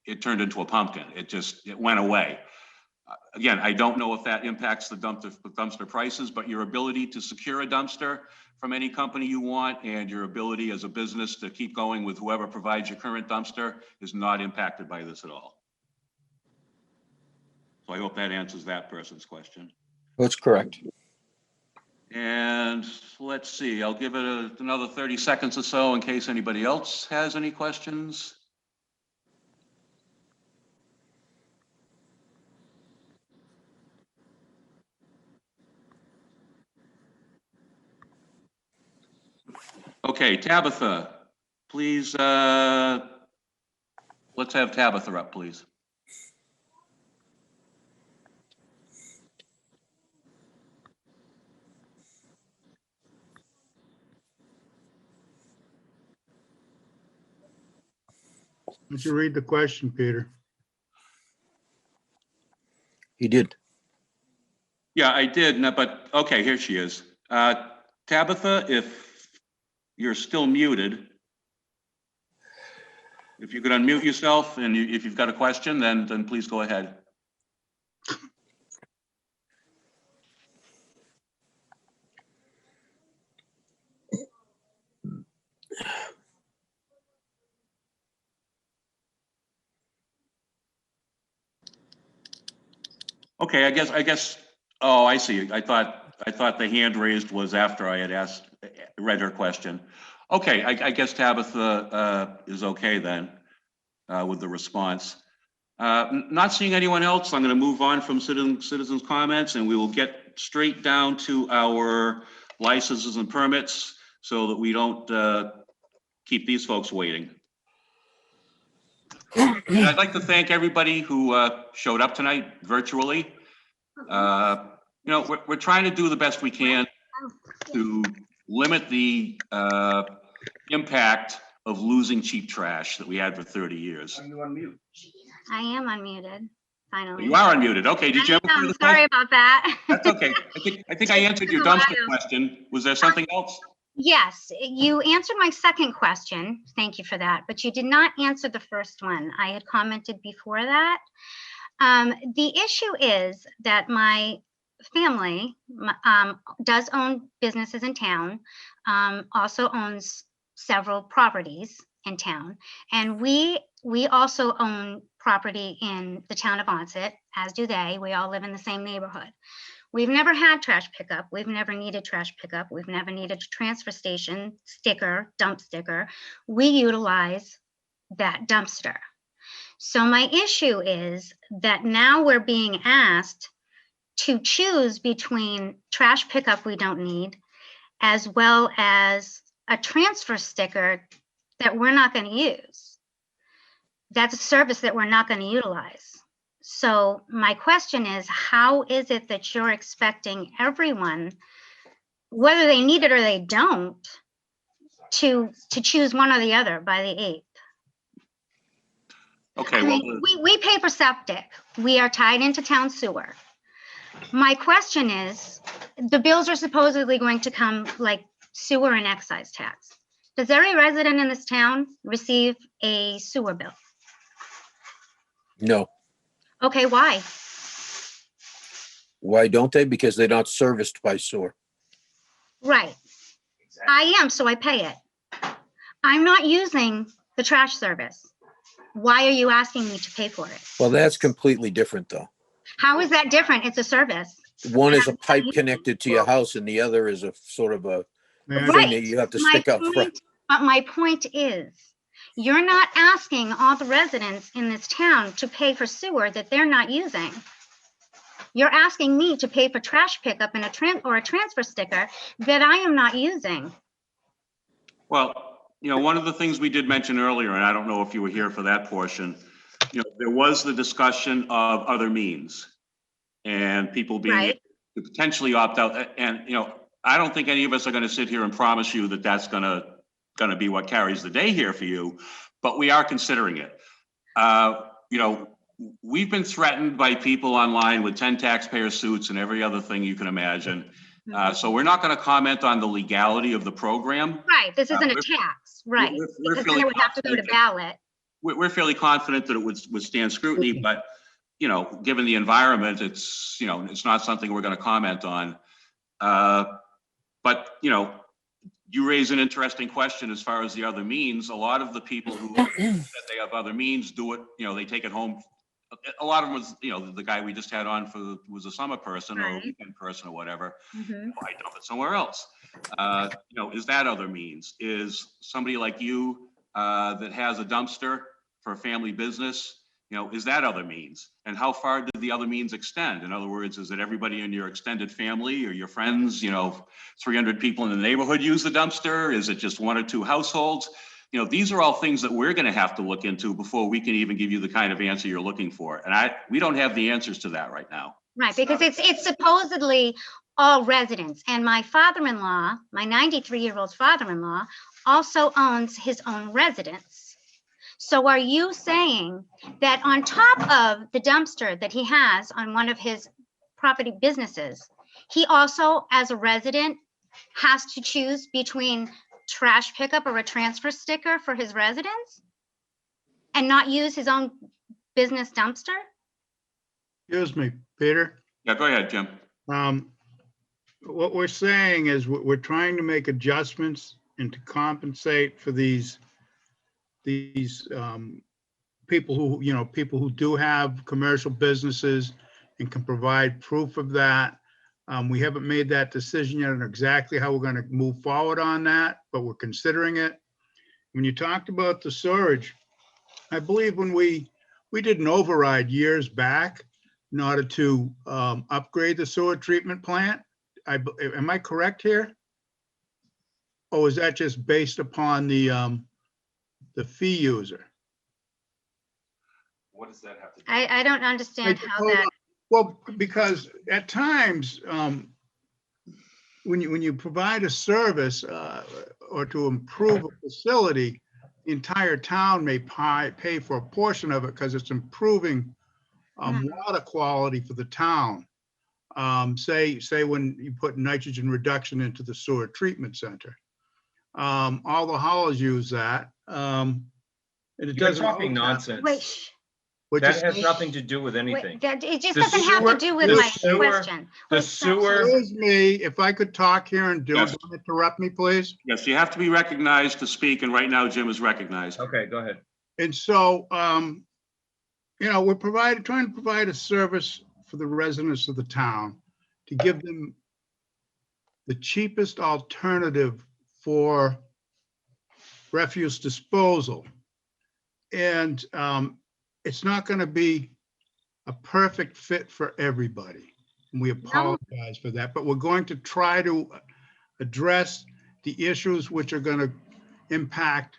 it turned into a pumpkin. It went away. Again, I don't know if that impacts the dumpster prices, but your ability to secure a dumpster from any company you want, and your ability as a business to keep going with whoever provides your current dumpster is not impacted by this at all. So I hope that answers that person's question. That's correct. And let's see, I'll give it another 30 seconds or so in case anybody else has any questions. Okay, Tabitha, please let's have Tabitha up, please. Would you read the question, Peter? He did. Yeah, I did, no, but, okay, here she is. Tabitha, if you're still muted, if you could unmute yourself and if you've got a question, then please go ahead. Okay, I guess, oh, I see. I thought the hand raised was after I had read her question. Okay, I guess Tabitha is okay then with the response. Not seeing anyone else, I'm going to move on from citizens' comments, and we will get straight down to our licenses and permits so that we don't keep these folks waiting. And I'd like to thank everybody who showed up tonight virtually. You know, we're trying to do the best we can to limit the impact of losing cheap trash that we had for 30 years. Are you on mute? I am unmuted, finally. You are unmuted. Okay, did you have a further question? Sorry about that. That's okay. I think I answered your dumpster question. Was there something else? Yes, you answered my second question. Thank you for that. But you did not answer the first one. I had commented before that. The issue is that my family does own businesses in town, also owns several properties in town. And we also own property in the town of Onset, as do they. We all live in the same neighborhood. We've never had trash pickup. We've never needed trash pickup. We've never needed a transfer station sticker, dump sticker. We utilize that dumpster. So my issue is that now we're being asked to choose between trash pickup we don't need, as well as a transfer sticker that we're not going to use. That's a service that we're not going to utilize. So my question is, how is it that you're expecting everyone, whether they need it or they don't, to choose one or the other by the 8th? Okay, I mean, we pay for septic. We are tied into town sewer. My question is, the bills are supposedly going to come like sewer and excise tax. Does every resident in this town receive a sewer bill? No. Okay, why? Why don't they? Because they're not serviced by sewer. Right. Exactly. I am, so I pay it. I'm not using the trash service. Why are you asking me to pay for it? Well, that's completely different though. How is that different? It's a service. One is a pipe connected to your house and the other is a sort of a thing that you have to stick out front. But my point is, you're not asking all the residents in this town to pay for sewer that they're not using. You're asking me to pay for trash pickup and a transfer sticker that I am not using. Well, you know, one of the things we did mention earlier, and I don't know if you were here for that portion, you know, there was the discussion of other means and people being able to potentially opt out. And, you know, I don't think any of us are going to sit here and promise you that that's going to be what carries the day here for you, but we are considering it. You know, we've been threatened by people online with 10 taxpayer suits and every other thing you can imagine. So we're not going to comment on the legality of the program. Right, this isn't a tax, right? Because then it would have to go to ballot. We're fairly confident that it would withstand scrutiny, but, you know, given the environment, it's, you know, it's not something we're going to comment on. But, you know, you raise an interesting question as far as the other means. A lot of the people who said they have other means do it, you know, they take it home. A lot of them was, you know, the guy we just had on was a summer person or a weekend person or whatever. I dump it somewhere else. You know, is that other means? Is somebody like you that has a dumpster for a family business, you know, is that other means? And how far did the other means extend? In other words, is it everybody in your extended family or your friends, you know, 300 people in the neighborhood use the dumpster? Is it just 1 or 2 households? these are all things that we're going to have to look into before we can even give you the kind of answer you're looking for. And we don't have the answers to that right now. Right, because it's supposedly all residents. And my father-in-law, my 93-year-old father-in-law, also owns his own residence. So are you saying that on top of the dumpster that he has on one of his property businesses, he also, as a resident, has to choose between trash pickup or a transfer sticker for his residence and not use his own business dumpster? Excuse me, Peter. Yeah, go ahead, Jim. What we're saying is we're trying to make adjustments and to compensate for these people who do have commercial businesses and can provide proof of that. We haven't made that decision yet on exactly how we're going to move forward on that, but we're considering it. When you talked about the storage, I believe when we did an override years back in order to upgrade the sewer treatment plant. Am I correct here? Or is that just based upon the fee user? What does that have to do? I don't understand how that. Well, because at times, when you provide a service or to improve a facility, the entire town may pay for a portion of it because it's improving water quality for the town. Say when you put nitrogen reduction into the sewer treatment center. All the haulers use that. And it You're doesn't. talking nonsense. Wait, That has nothing to do with anything. it just The doesn't have to do with my sewer- question. The Wait, stop. sewer, Excuse me, if I could talk here and Yes. don't interrupt me, please. Yes, you have to be recognized to speak, and right now Jim is recognized. okay, go ahead. And so, we're trying to provide a service for the residents of the town to give them the cheapest alternative for refuse disposal. And it's not going to be a perfect fit for everybody. And we apologize for that, but we're going to try to address the issues which are going to impact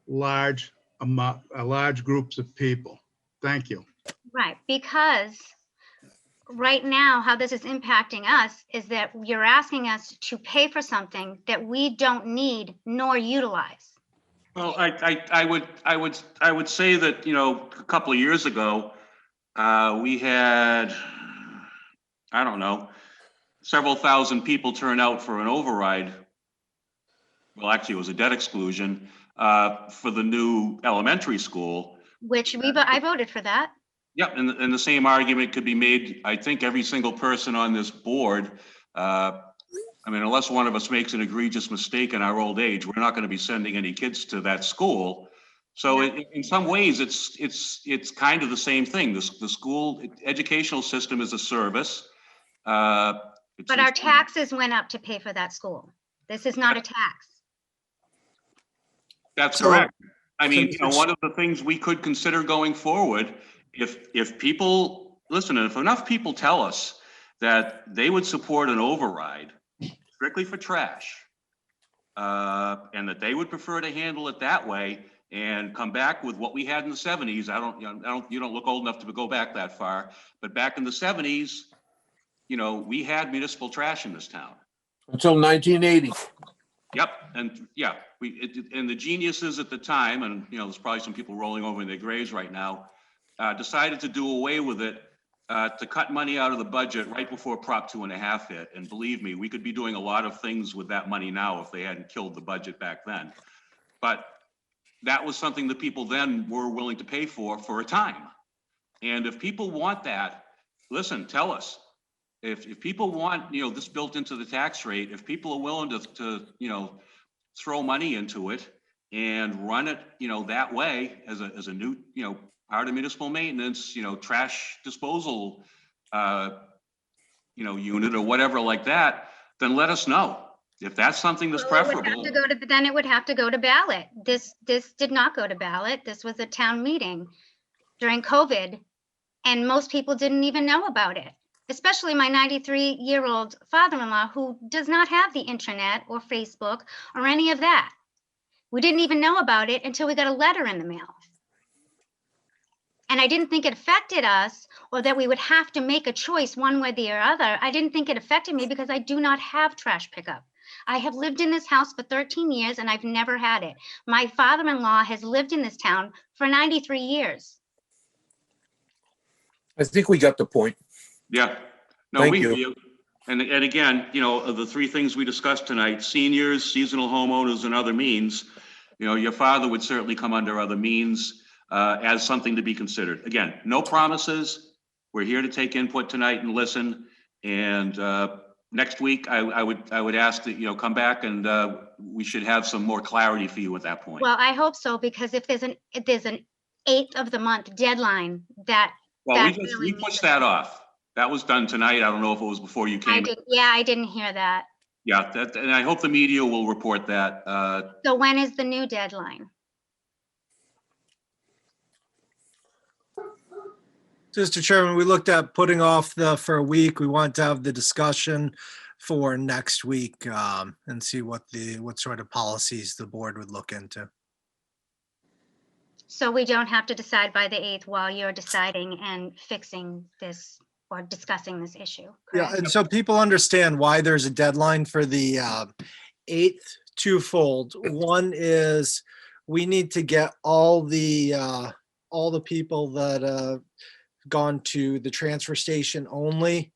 large groups of people. Thank you. Right, because right now, how this is impacting us is that you're asking us to pay for something that we don't need nor utilize. Well, I would say that, a couple of years ago, we had, I don't know, several thousand people turn out for an override. Well, actually, it was a debt exclusion for the new elementary school. Which I voted for that. Yep, and the same argument could be made, I think, every single person on this board. Unless one of us makes an egregious mistake in our old age, we're not going to be sending any kids to that school. So in some ways, it's kind of the same thing. The school educational system is a service. But our taxes went up to pay for that school. This is not a tax. That's correct. One of the things we could consider going forward, if people listen, and if enough people tell us that they would support an override strictly for trash, and that they would prefer to handle it that way and come back with what we had in the 70s. You don't look old enough to go back that far, but back in the 70s, we had municipal trash in this town. Until 1980. Yep, and and the geniuses at the time, and there's probably some people rolling over in their graves right now, decided to do away with it to cut money out of the budget right before Prop 2.5 hit. And believe me, we could be doing a lot of things with that money now if they hadn't killed the budget back then. But that was something that people then were willing to pay for a time. And if people want that, listen, tell us. If people want, this built into the tax rate, if people are willing to throw money into it and run it, that way as a new, part of municipal maintenance, trash disposal, unit or whatever like that, then let us know. If that's something that's preferable. Then it would have to go to ballot. This did not go to ballot. This was a town meeting during COVID, and most people didn't even know about it, especially my 93-year-old father-in-law who does not have the internet or Facebook or any of that. We didn't even know about it until we got a letter in the mail. And I didn't think it affected us or that we would have to make a choice one way or the other. I didn't think it affected me because I do not have trash pickup. I have lived in this house for 13 years and I've never had it. My father-in-law has lived in this town for 93 years. I think we got the point. Yeah. No, Thank we you. hear you. And again, you know, of the three things we discussed tonight, seniors, seasonal homeowners, and other means, you know, your father would certainly come under other means as something to be considered. Again, no promises. We're here to take input tonight and listen. And next week, I would ask that, you know, come back and we should have some more clarity for you at that point. Well, I hope so, because if there's an 8th of the month deadline that. Well, that we pushed that off. That was done tonight. I don't know if it was before you came. I didn't hear that. Yeah, and I hope the media will report that. So when is the new deadline? Mr. Chairman, we looked at putting off for a week. We want to have the discussion for next week and see what sort of policies the board would look into. So we don't have to decide by the 8th while you're deciding and fixing this or discussing this issue. Yeah, and so people understand why there's a deadline for the 8th, twofold. One is we need to get all the people that have gone to the transfer station only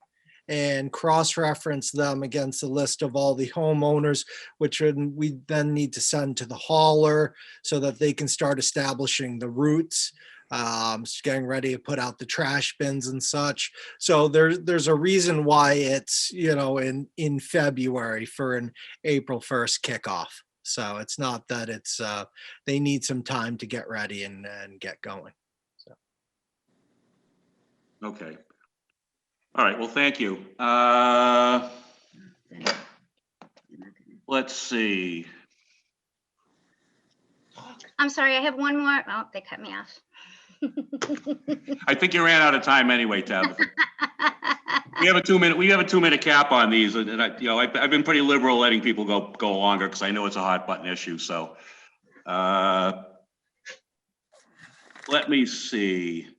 and cross-reference them against the list of all the homeowners, which we then need to send to the hauler so that they can start establishing the routes, getting ready to put out the trash bins and such. So there's a reason why it's, you know, in February for an April 1st kickoff. So it's not that it's they need some time to get ready and get going. So. Okay. All right, well, thank you. Let's see. I'm sorry, I have one more. Oh, they cut me off. I think you ran out of time anyway, Tabitha. We have a 2-minute cap on these, and I've been pretty liberal letting people go longer because I know it's a hot button issue. So let me see.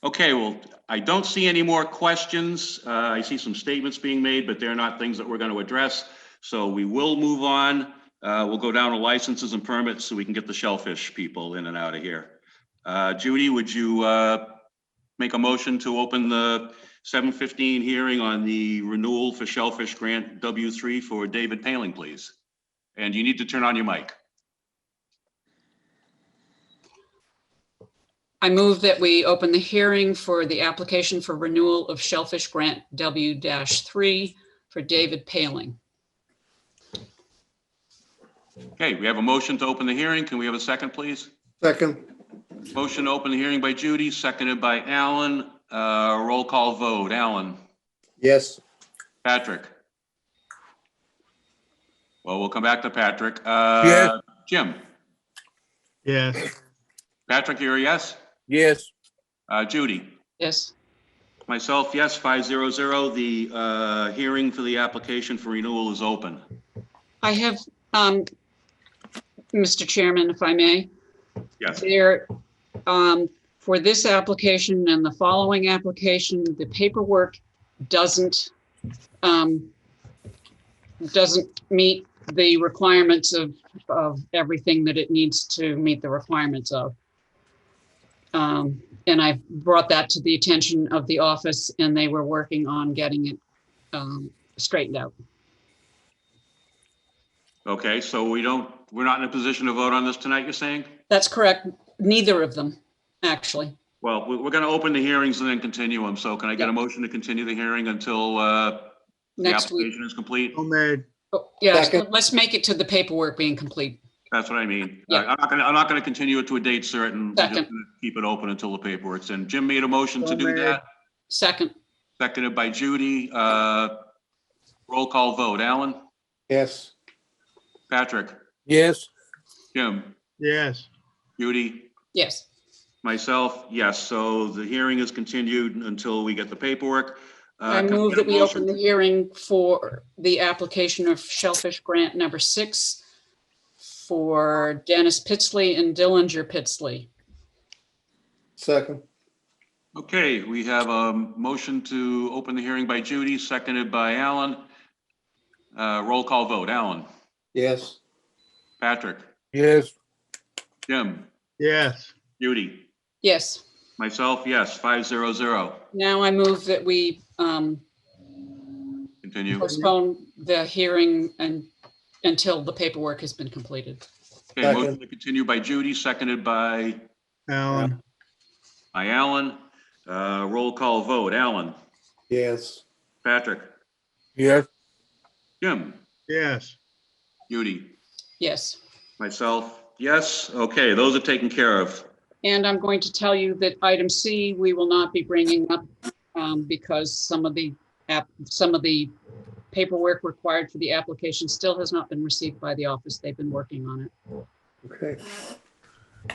Okay, well, I don't see any more questions. I see some statements being made, but they're not things that we're going to address. So we will move on. We'll go down to licenses and permits so we can get the shellfish people in and out of here. Judy, would you make a motion to open the 7:15 hearing on the renewal for shellfish grant W3 for David Paling, please? And you need to turn on your mic. I move that we open the hearing for the application for renewal of shellfish grant W-3 for David Paling. Okay, we have a motion to open the hearing. Can we have a second, please? Second. Motion to open the hearing by Judy, seconded by Alan. Roll call vote. Alan? Yes. Patrick? Well, we'll come back to Patrick. Yes. Jim? Yes. Patrick, you're a yes? Yes. Judy? Yes. Myself, yes, 500. The hearing for the application for renewal is open. I have, Mr. Chairman, if I may. Yes. There, for this application and the following application, the paperwork doesn't meet the requirements of everything that it needs to meet the requirements of. And I brought that to the attention of the office, and they were working on getting it straightened out. Okay, so we're not in a position to vote on this tonight, you're saying? That's correct. Neither of them, actually. Well, we're going to open the hearings and then continue them. So can I get a motion to continue the hearing until the Next week. application is complete? So made. Oh, yeah, Second. let's make it to the paperwork being complete. That's what I mean. Yeah. I'm not going to continue it to a date certain. We're just Second. gonna keep it open until the paperwork's in. Jim made a motion to So do made. that. Second. Seconded by Judy. Roll call vote. Alan? Yes. Patrick? Yes. Jim? Yes. Judy? Yes. Myself, yes. So the hearing is continued until we get the paperwork. I Can move get a that we motion? open the hearing for the application of shellfish grant number 6 for Dennis Pitsley and Dillinger Pitsley. Second. Okay, we have a motion to open the hearing by Judy, seconded by Alan. Roll call vote. Alan? Yes. Patrick? Yes. Jim? Yes. Judy? Yes. Myself, yes, 500. Now I move that we Continue. postpone the hearing until the paperwork has been completed. Okay, motion to continue by Judy, seconded by Alan? Alan. Roll call vote. Alan? Yes. Patrick? Yes. Jim? Yes. Judy? Yes. Myself, yes. Okay, those are taken care of. And I'm going to tell you that item C, we will not be bringing up because some of the paperwork required for the application still has not been received by the office. They've been working on it. Okay.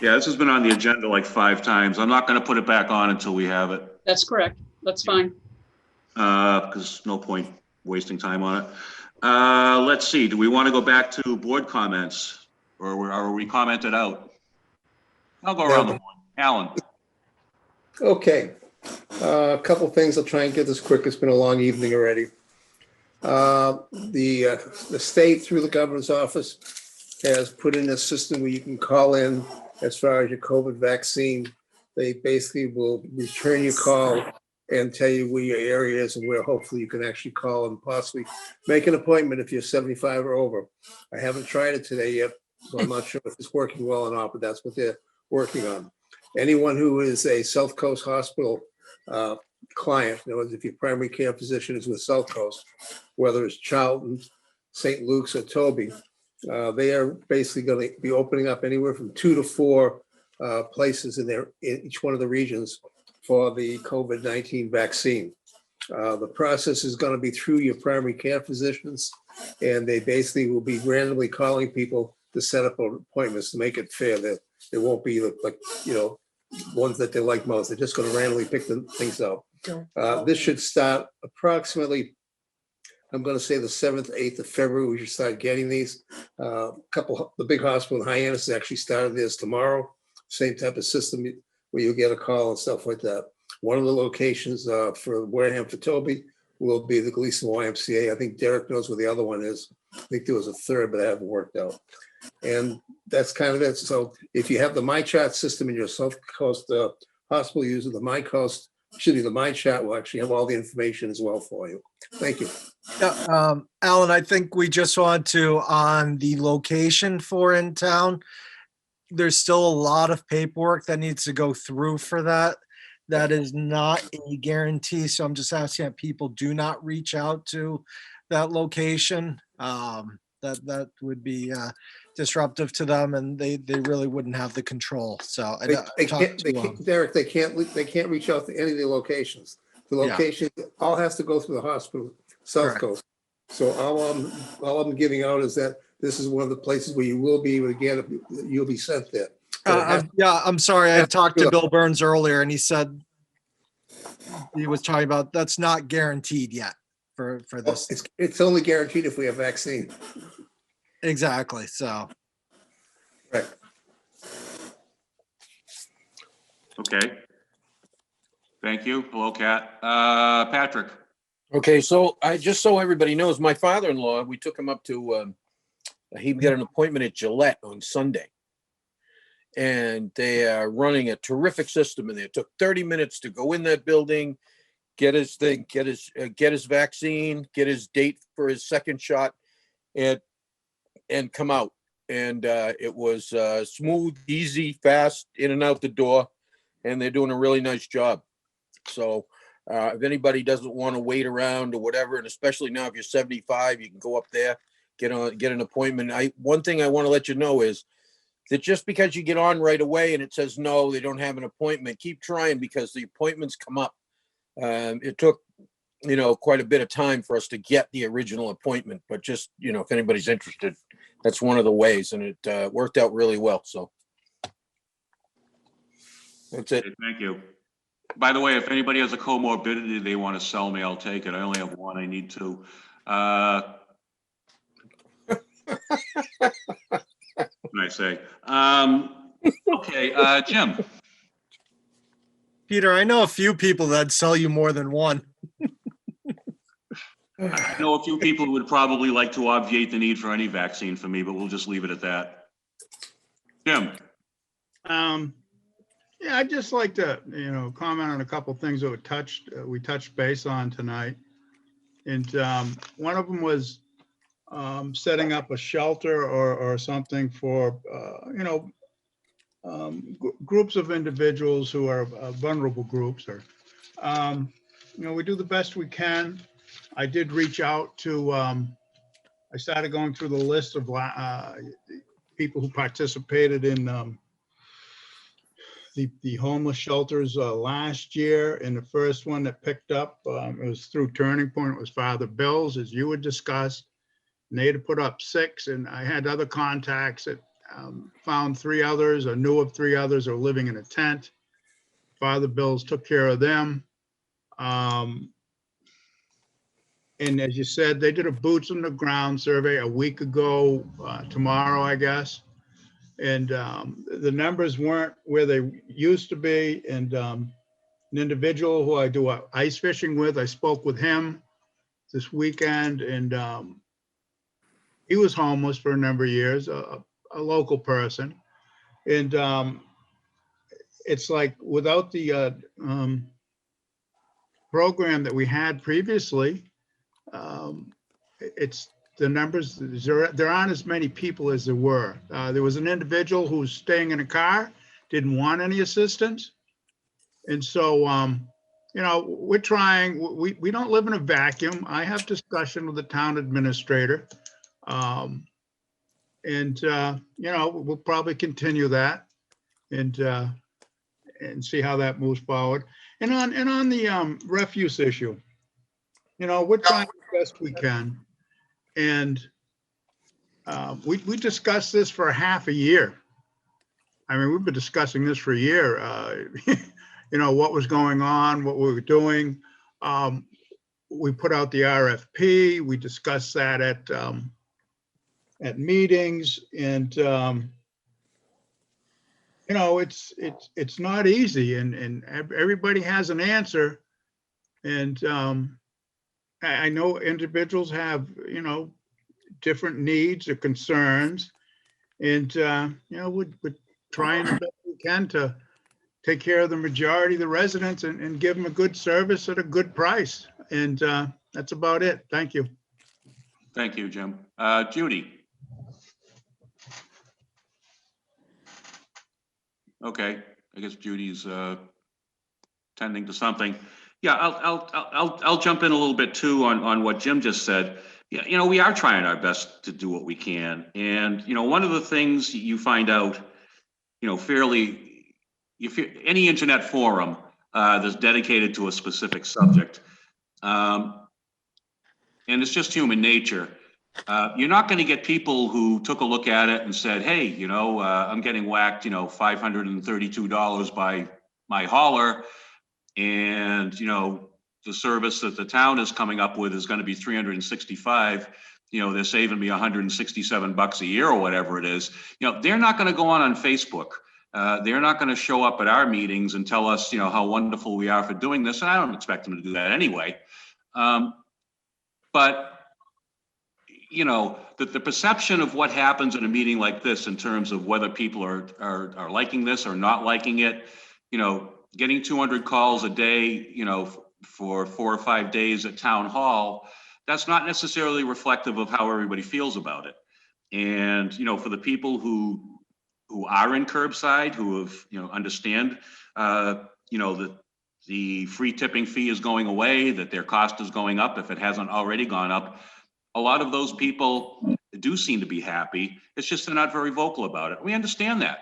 Yeah, this has been on the agenda like 5 times. I'm not going to put it back on until we have it. That's correct. That's fine. Because no point wasting time on it. Let's see, do we want to go back to board comments or are we commented out? I'll go around the board. Alan? Okay. A couple things. I'll try and get this quick. It's been a long evening already. The state, through the governor's office, has put in a system where you can call in as far as your COVID vaccine. They basically will return your call and tell you where your area is and where hopefully you can actually call and possibly make an appointment if you're 75 or over. I haven't tried it today yet, so I'm not sure if it's working well or not, but that's what they're working on. Anyone who is a South Coast Hospital client, in other words, if your primary care physician is with South Coast, whether it's Charlton, St. Luke's, or Toby, they are basically going to be opening up anywhere from 2 to 4 places in each one of the regions for the COVID-19 vaccine. The process is going to be through your primary care physicians, and they basically will be randomly calling people to set up appointments to make it fair. That it won't be like, ones that they like most. They're just going to randomly pick the things out. This should start approximately, I'm going to say the 7th, 8th of February, we should start getting these. The big hospital in Hyannis has actually started this tomorrow. Same type of system where you'll get a call and stuff like that. One of the locations for Wareham for Toby will be the Gleason YMCA. I think Derek knows where the other one is. I think there was a third, but I haven't worked out. And that's kind of it. So if you have the MyChart system in your South Coast hospital user, the MyChart will actually have all the information as well for you. Thank you. Yeah, Alan, I think we just want to, on the location for in town, there's still a lot of paperwork that needs to go through for that. That is not a guarantee. So I'm just asking that people do not reach out to that location. That would be disruptive to them, and they really wouldn't have the control. So Derek, they can't reach out to any of the locations. The location all has to go through the hospital, South Coast. So all I'm giving out is that this is one of the places where you will be able to get it. You'll be sent there. Yeah, I'm sorry. I talked to Bill Burns earlier, and he said he was talking about that's not guaranteed yet for this. It's only guaranteed if we have vaccine. Exactly. So. Right. Okay. Thank you. Hello, Kat. Patrick. Okay, so just so everybody knows, my father-in-law, we took him up to, he got an appointment at Gillette on Sunday. And they are running a terrific system in there. It took 30 minutes to go in that building, get his thing, get his vaccine, get his date for his second shot, and come out. And it was smooth, easy, fast, in and out the door, and they're doing a really nice job. So if anybody doesn't want to wait around or whatever, and especially now if you're 75, you can go up there, get an appointment. One thing I want to let you know is that just because you get on right away and it says no, they don't have an appointment, keep trying, because the appointments come up. It took, quite a bit of time for us to get the original appointment, but just, if anybody's interested, that's one of the ways, and it worked out really well. So that's it. Thank you. By the way, if anybody has a comorbidity they want to sell me, I'll take it. I only have one. I need two. What can I say? Okay, Jim. Peter, I know a few people that sell you more than one. I know a few people who would probably like to obviate the need for any vaccine for me, but we'll just leave it at that. Jim. Yeah, I'd just like to, comment on a couple things that we touched base on tonight. And one of them was setting up a shelter or something for, groups of individuals who are vulnerable groups, or, we do the best we can. I did reach out to, I started going through the list of people who participated in the homeless shelters last year. And the first one that picked up, it was through Turning Point. It was Father Bill's, as you had discussed. And they had put up 6, and I had other contacts that found 3 others, or knew of 3 others, are living in a tent. Father Bill's took care of them. And as you said, they did a boots on the ground survey a week ago, tomorrow, I guess. And the numbers weren't where they used to be. And an individual who I do ice fishing with, I spoke with him this weekend, and he was homeless for a number of years, a local person. And it's like, without the program that we had previously, it's the numbers, there aren't as many people as there were. There was an individual who was staying in a car, didn't want any assistance. And so, we're trying, we don't live in a vacuum. I have discussion with the town administrator. We'll probably continue that and see how that moves forward. And on the refuse issue, we're trying the best we can. And we discussed this for half a year. I mean, we've been discussing this for a year, what was going on, what we were doing. We put out the RFP. We discussed that at meetings, and it's not easy, and everybody has an answer. And I know individuals have, different needs or concerns, and, we're trying the best we can to take care of the majority of the residents and give them a good service at a good price. And that's about it. Thank you. Thank you, Jim. Judy. Okay, I guess Judy's tending to something. Yeah, I'll jump in a little bit too on what Jim just said. Yeah, we are trying our best to do what we can. And, one of the things you find out, if any internet forum that's dedicated to a specific subject, and it's just human nature, you're not going to get people who took a look at it and said, hey, I'm getting whacked, $532 by my hauler. And, the service that the town is coming up with is going to be $365. They're saving me $167 a year or whatever it is. They're not going to go on Facebook. They're not going to show up at our meetings and tell us, how wonderful we are for doing this. And I don't expect them to do that anyway. But the perception of what happens in a meeting like this in terms of whether people are liking this or not liking it, getting 200 calls a day, for 4 or 5 days at town hall, that's not necessarily reflective of how everybody feels about it. And, for the people who are in curbside, who have, understand, that the free tipping fee is going away, that their cost is going up if it hasn't already gone up, a lot of those people do seem to be happy. It's just they're not very vocal about it. We understand that.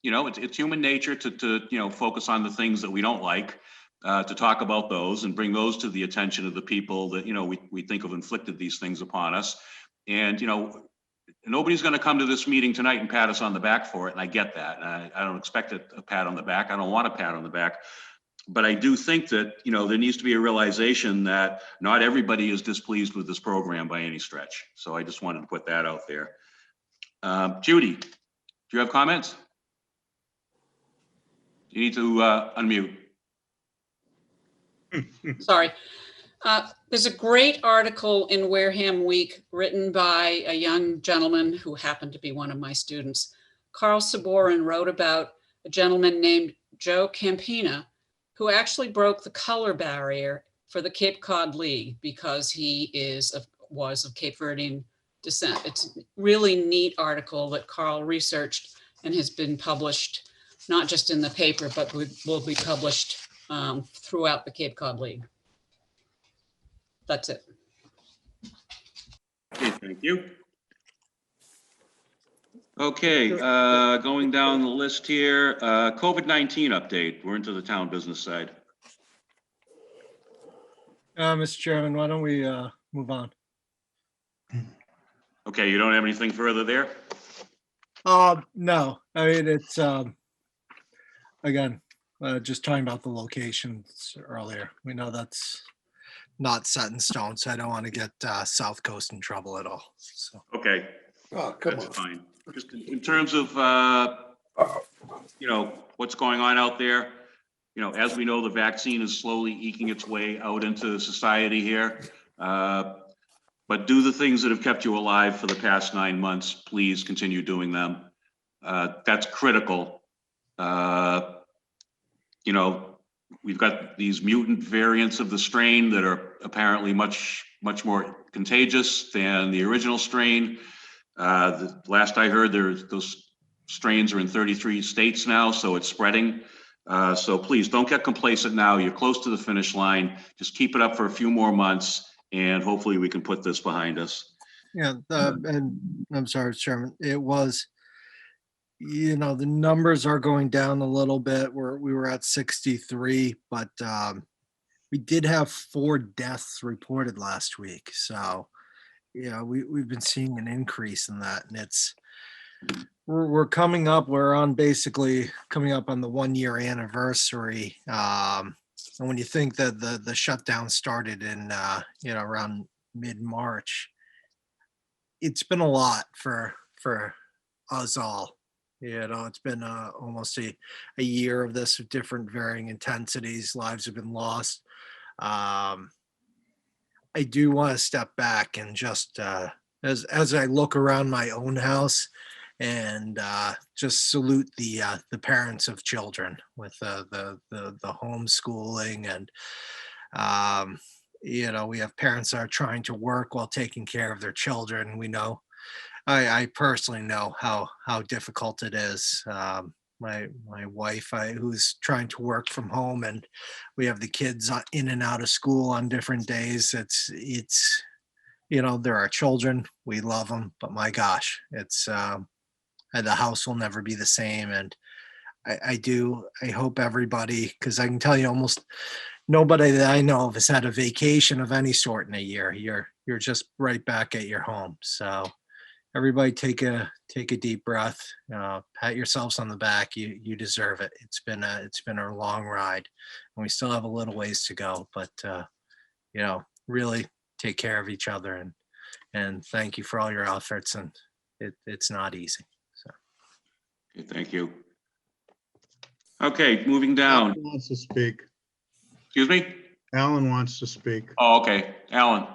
It's human nature to focus on the things that we don't like, to talk about those and bring those to the attention of the people that, we think have inflicted these things upon us. And, nobody's going to come to this meeting tonight and pat us on the back for it. And I get that. I don't expect a pat on the back. I don't want a pat on the back. But I do think that, you know, there needs to be a realization that not everybody is displeased with this program by any stretch. So I just wanted to put that out there. Judy, do you have comments? You need to unmute. Sorry. There's a great article in Wareham Week written by a young gentleman who happened to be one of my students. Carl Saborin wrote about a gentleman named Joe Campina, who actually broke the color barrier for the Cape Cod League because he was of Cape Verdean descent. It's a really neat article that Carl researched and has been published, not just in the paper, but will be published throughout the Cape Cod League. That's it. Okay, thank you. Okay, going down the list here, COVID-19 update. We're into the town business side. Mr. Chairman, why don't we move on? Okay, you don't have anything further there? No, I mean, it's, again, just talking about the locations earlier. We know that's not set in stone, so I don't want to get South Coast in trouble at all. So. Okay. Oh, come That's on. fine. Just in terms of, you know, what's going on out there, you know, as we know, the vaccine is slowly eking its way out into society here. But do the things that have kept you alive for the past 9 months. Please continue doing them. That's critical. You know, we've got these mutant variants of the strain that are apparently much more contagious than the original strain. The last I heard, those strains are in 33 states now, so it's spreading. So please don't get complacent now. You're close to the finish line. Just keep it up for a few more months, and hopefully we can put this behind us. Yeah, and I'm sorry, Chairman, it was, you know, the numbers are going down a little bit. We were at 63, but we did have 4 deaths reported last week. So, you know, we've been seeing an increase in that, and we're coming up. We're basically coming up on the 1-year anniversary. And when you think that the shutdown started in you know, around mid-March, it's been a lot for us all. You know, it's been almost a year of this, with different varying intensities. Lives have been lost. I do want to step back and just as I look around my own house and just salute the parents of children with the homeschooling, and you know, we have parents that are trying to work while taking care of their children. We know, I personally know how difficult it is. My wife, who's trying to work from home, and we have the kids in and out of school on different days. It's you know, there are children, we love them, but my gosh, it's the house will never be the same. And I hope everybody, because I can tell you almost nobody that I know of has had a vacation of any sort in a year. You're just right back at your home. So everybody take a deep breath, pat yourselves on the back. You deserve it. It's been a long ride, and we still have a little ways to go, but you know, really take care of each other, and thank you for all your efforts. And it's not easy. So. Okay, thank you. Okay, moving down. Alan wants to speak. Excuse me? Alan wants to speak. Oh, okay. Alan,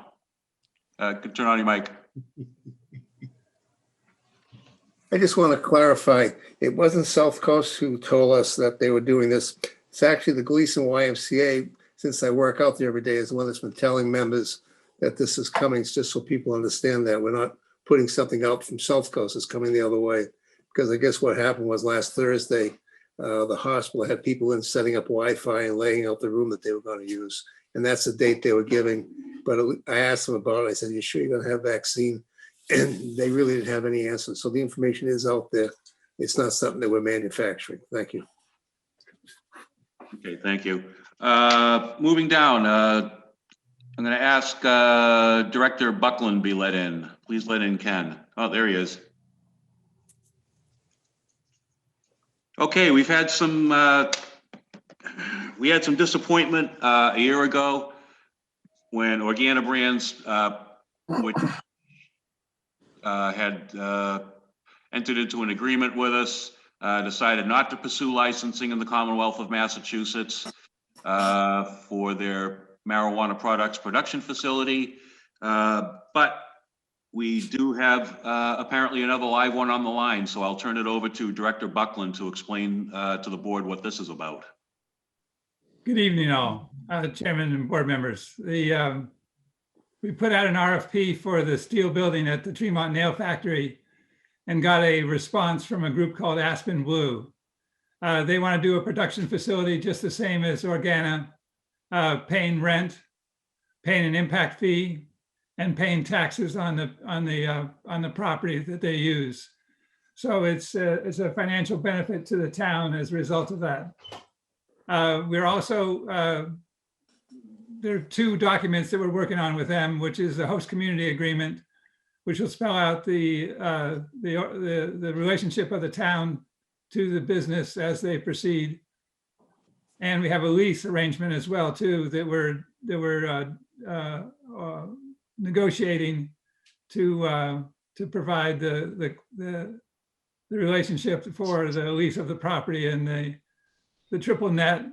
turn on your mic. I just want to clarify, it wasn't South Coast who told us that they were doing this. It's actually the Gleason YMCA, since I work out there every day, is the one that's been telling members that this is coming. It's just so people understand that we're not putting something out from South Coast, it's coming the other way. Because I guess what happened was last Thursday, the hospital had people in setting up Wi-Fi and laying out the room that they were going to use. And that's the date they were giving. But I asked them about it. I said, you sure you're going to have vaccine? And they really didn't have any answers. So the information is out there. It's not something that we're manufacturing. Thank you. Okay, thank you. Moving down, I'm going to ask Director Buckland be let in. Please let in Ken. Oh, there he is. Okay, we've had some we had some disappointment a year ago when Organobrands, which had entered into an agreement with us, decided not to pursue licensing in the Commonwealth of Massachusetts for their marijuana products production facility. But we do have apparently another live one on the line, so I'll turn it over to Director Buckland to explain to the board what this is about. Good evening, all, Chairman and board members. We put out an RFP for the steel building at the Tremont Nail Factory and got a response from a group called Aspen Blue. They want to do a production facility just the same as Organa, paying rent, paying an impact fee, and paying taxes on the property that they use. So it's a financial benefit to the town as a result of that. We're also, there are two documents that we're working on with them, which is the host community agreement, which will spell out the relationship of the town to the business as they proceed. And we have a lease arrangement as well too that we're negotiating to provide the relationship for the lease of the property and the triple net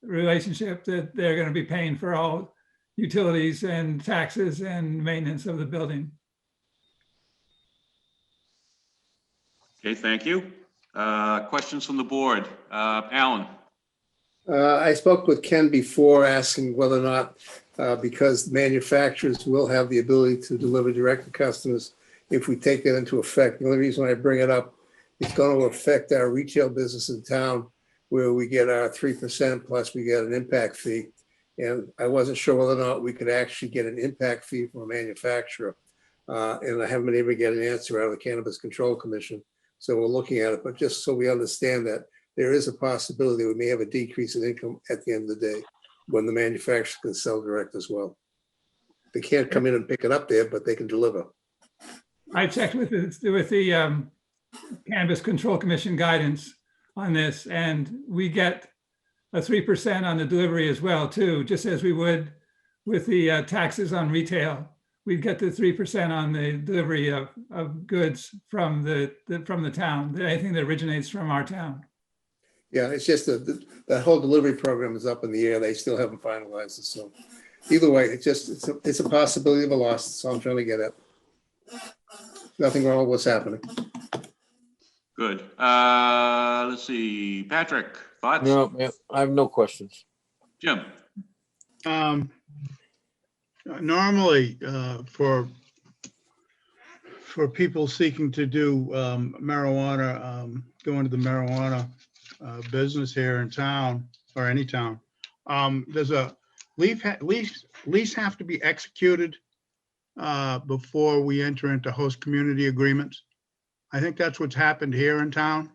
relationship that they're going to be paying for all utilities and taxes and maintenance of the building. Okay, thank you. Questions from the board? Alan? I spoke with Ken before asking whether or not, because manufacturers will have the ability to deliver direct to customers if we take that into effect. The only reason I bring it up, it's going to affect our retail business in town where we get our 3% plus we get an impact fee. And I wasn't sure whether or not we could actually get an impact fee from a manufacturer. And I haven't been able to get an answer out of the Cannabis Control Commission. So we're looking at it, but just so we understand that there is a possibility we may have a decrease in income at the end of the day when the manufacturer can sell direct as well. They can't come in and pick it up there, but they can deliver. I checked with the Cannabis Control Commission guidance on this, and we get a 3% on the delivery as well too, just as we would with the taxes on retail. We'd get the 3% on the delivery of goods from the town, anything that originates from our town. Yeah, it's just that whole delivery program is up in the air. They still haven't finalized it. So either way, it's a possibility of a loss. That's all I'm trying to get at. Nothing wrong with what's happening. Good. Let's see. Patrick, thoughts? No, I have no questions. Jim? Normally, for people seeking to do marijuana, go into the marijuana business here in town or any town, does a lease have to be executed before we enter into host community agreements? I think that's what's happened here in town.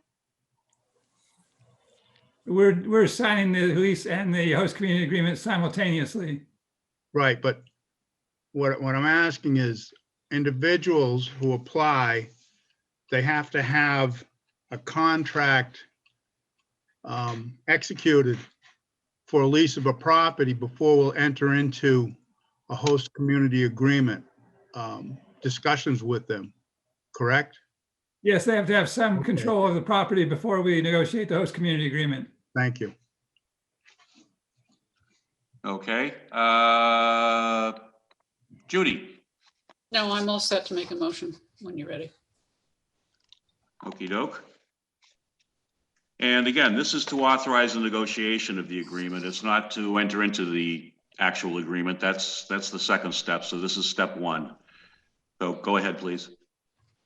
We're signing the lease and the host community agreement simultaneously. Right, but what I'm asking is individuals who apply, they have to have a contract executed for a lease of a property before we'll enter into a host community agreement discussions with them, correct? Yes, they have to have some control of the property before we negotiate the host community agreement. Thank you. Okay. Judy? No, I'm all set to make a motion when you're ready. Okey doke. And again, this is to authorize the negotiation of the agreement. It's not to enter into the actual agreement. That's the second step. So this is step one. So go ahead, please.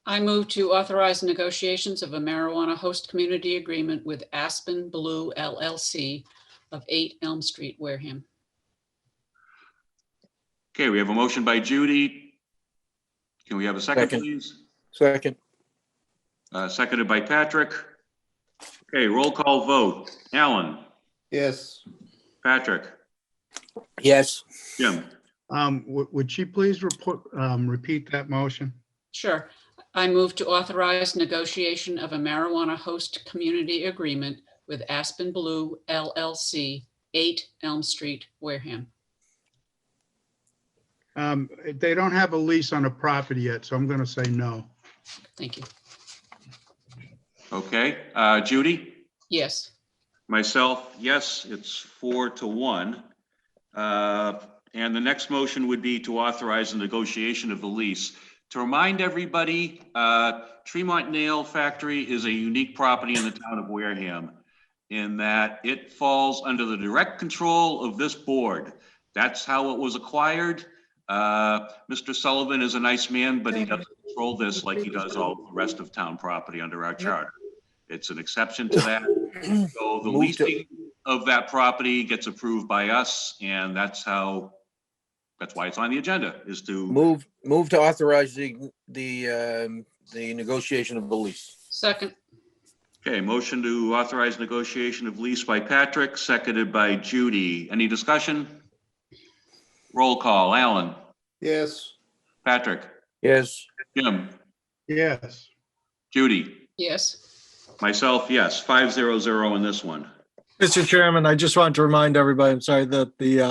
I move to authorize negotiations of a marijuana host community agreement with Aspen Blue LLC of 8 Elm Street, Wareham. Okay, we have a motion by Judy. Can we have a second, please? Second. Seconded by Patrick. Okay, roll call vote. Alan? Yes. Patrick? Yes. Jim? Would she please repeat that motion? Sure. I move to authorize negotiation of a marijuana host community agreement with Aspen Blue LLC 8 Elm Street, Wareham. They don't have a lease on the property yet, so I'm going to say no. Thank you. Okay, Judy? Yes. Myself, yes, it's 4-1. And the next motion would be to authorize the negotiation of the lease. To remind everybody, Tremont Nail Factory is a unique property in the town of Wareham in that it falls under the direct control of this board. That's how it was acquired. Mr. Sullivan is a nice man, but he doesn't control this like he does all the rest of town property under our charter. It's an exception to that. So the leasing of that property gets approved by us, and that's why it's on the agenda, is to Move to authorize the negotiation of the lease. Second. Okay, motion to authorize negotiation of lease by Patrick, seconded by Judy. Any discussion? Roll call. Alan? Yes. Patrick? Yes. Jim? Yes. Judy? Yes. Myself, yes. 5-0-0 in this one. Mr. Chairman, I just want to remind everybody, I'm sorry, that the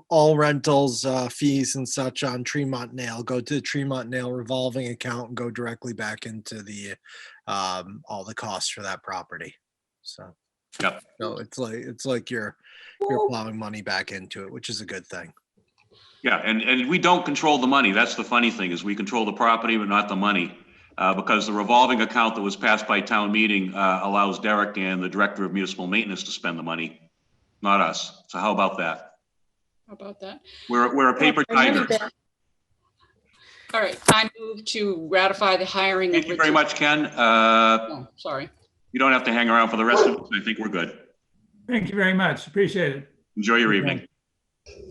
all rentals, fees and such on Tremont Nail go to the Tremont Nail revolving account and go directly back into the all the costs for that property. So, yep. So it's like you're plowing money back into it, which is a good thing. Yeah, and we don't control the money. That's the funny thing, is we control the property, but not the money. Because the revolving account that was passed by town meeting allows Derek and the Director of Municipal Maintenance to spend the money, not us. So how about that? How about that? We're a paper tiger. All right, I move to ratify the hiring. Thank you very much, Ken. Oh, sorry. You don't have to hang around for the rest of it. I think we're good. Thank you very much. Appreciate it. Enjoy your evening.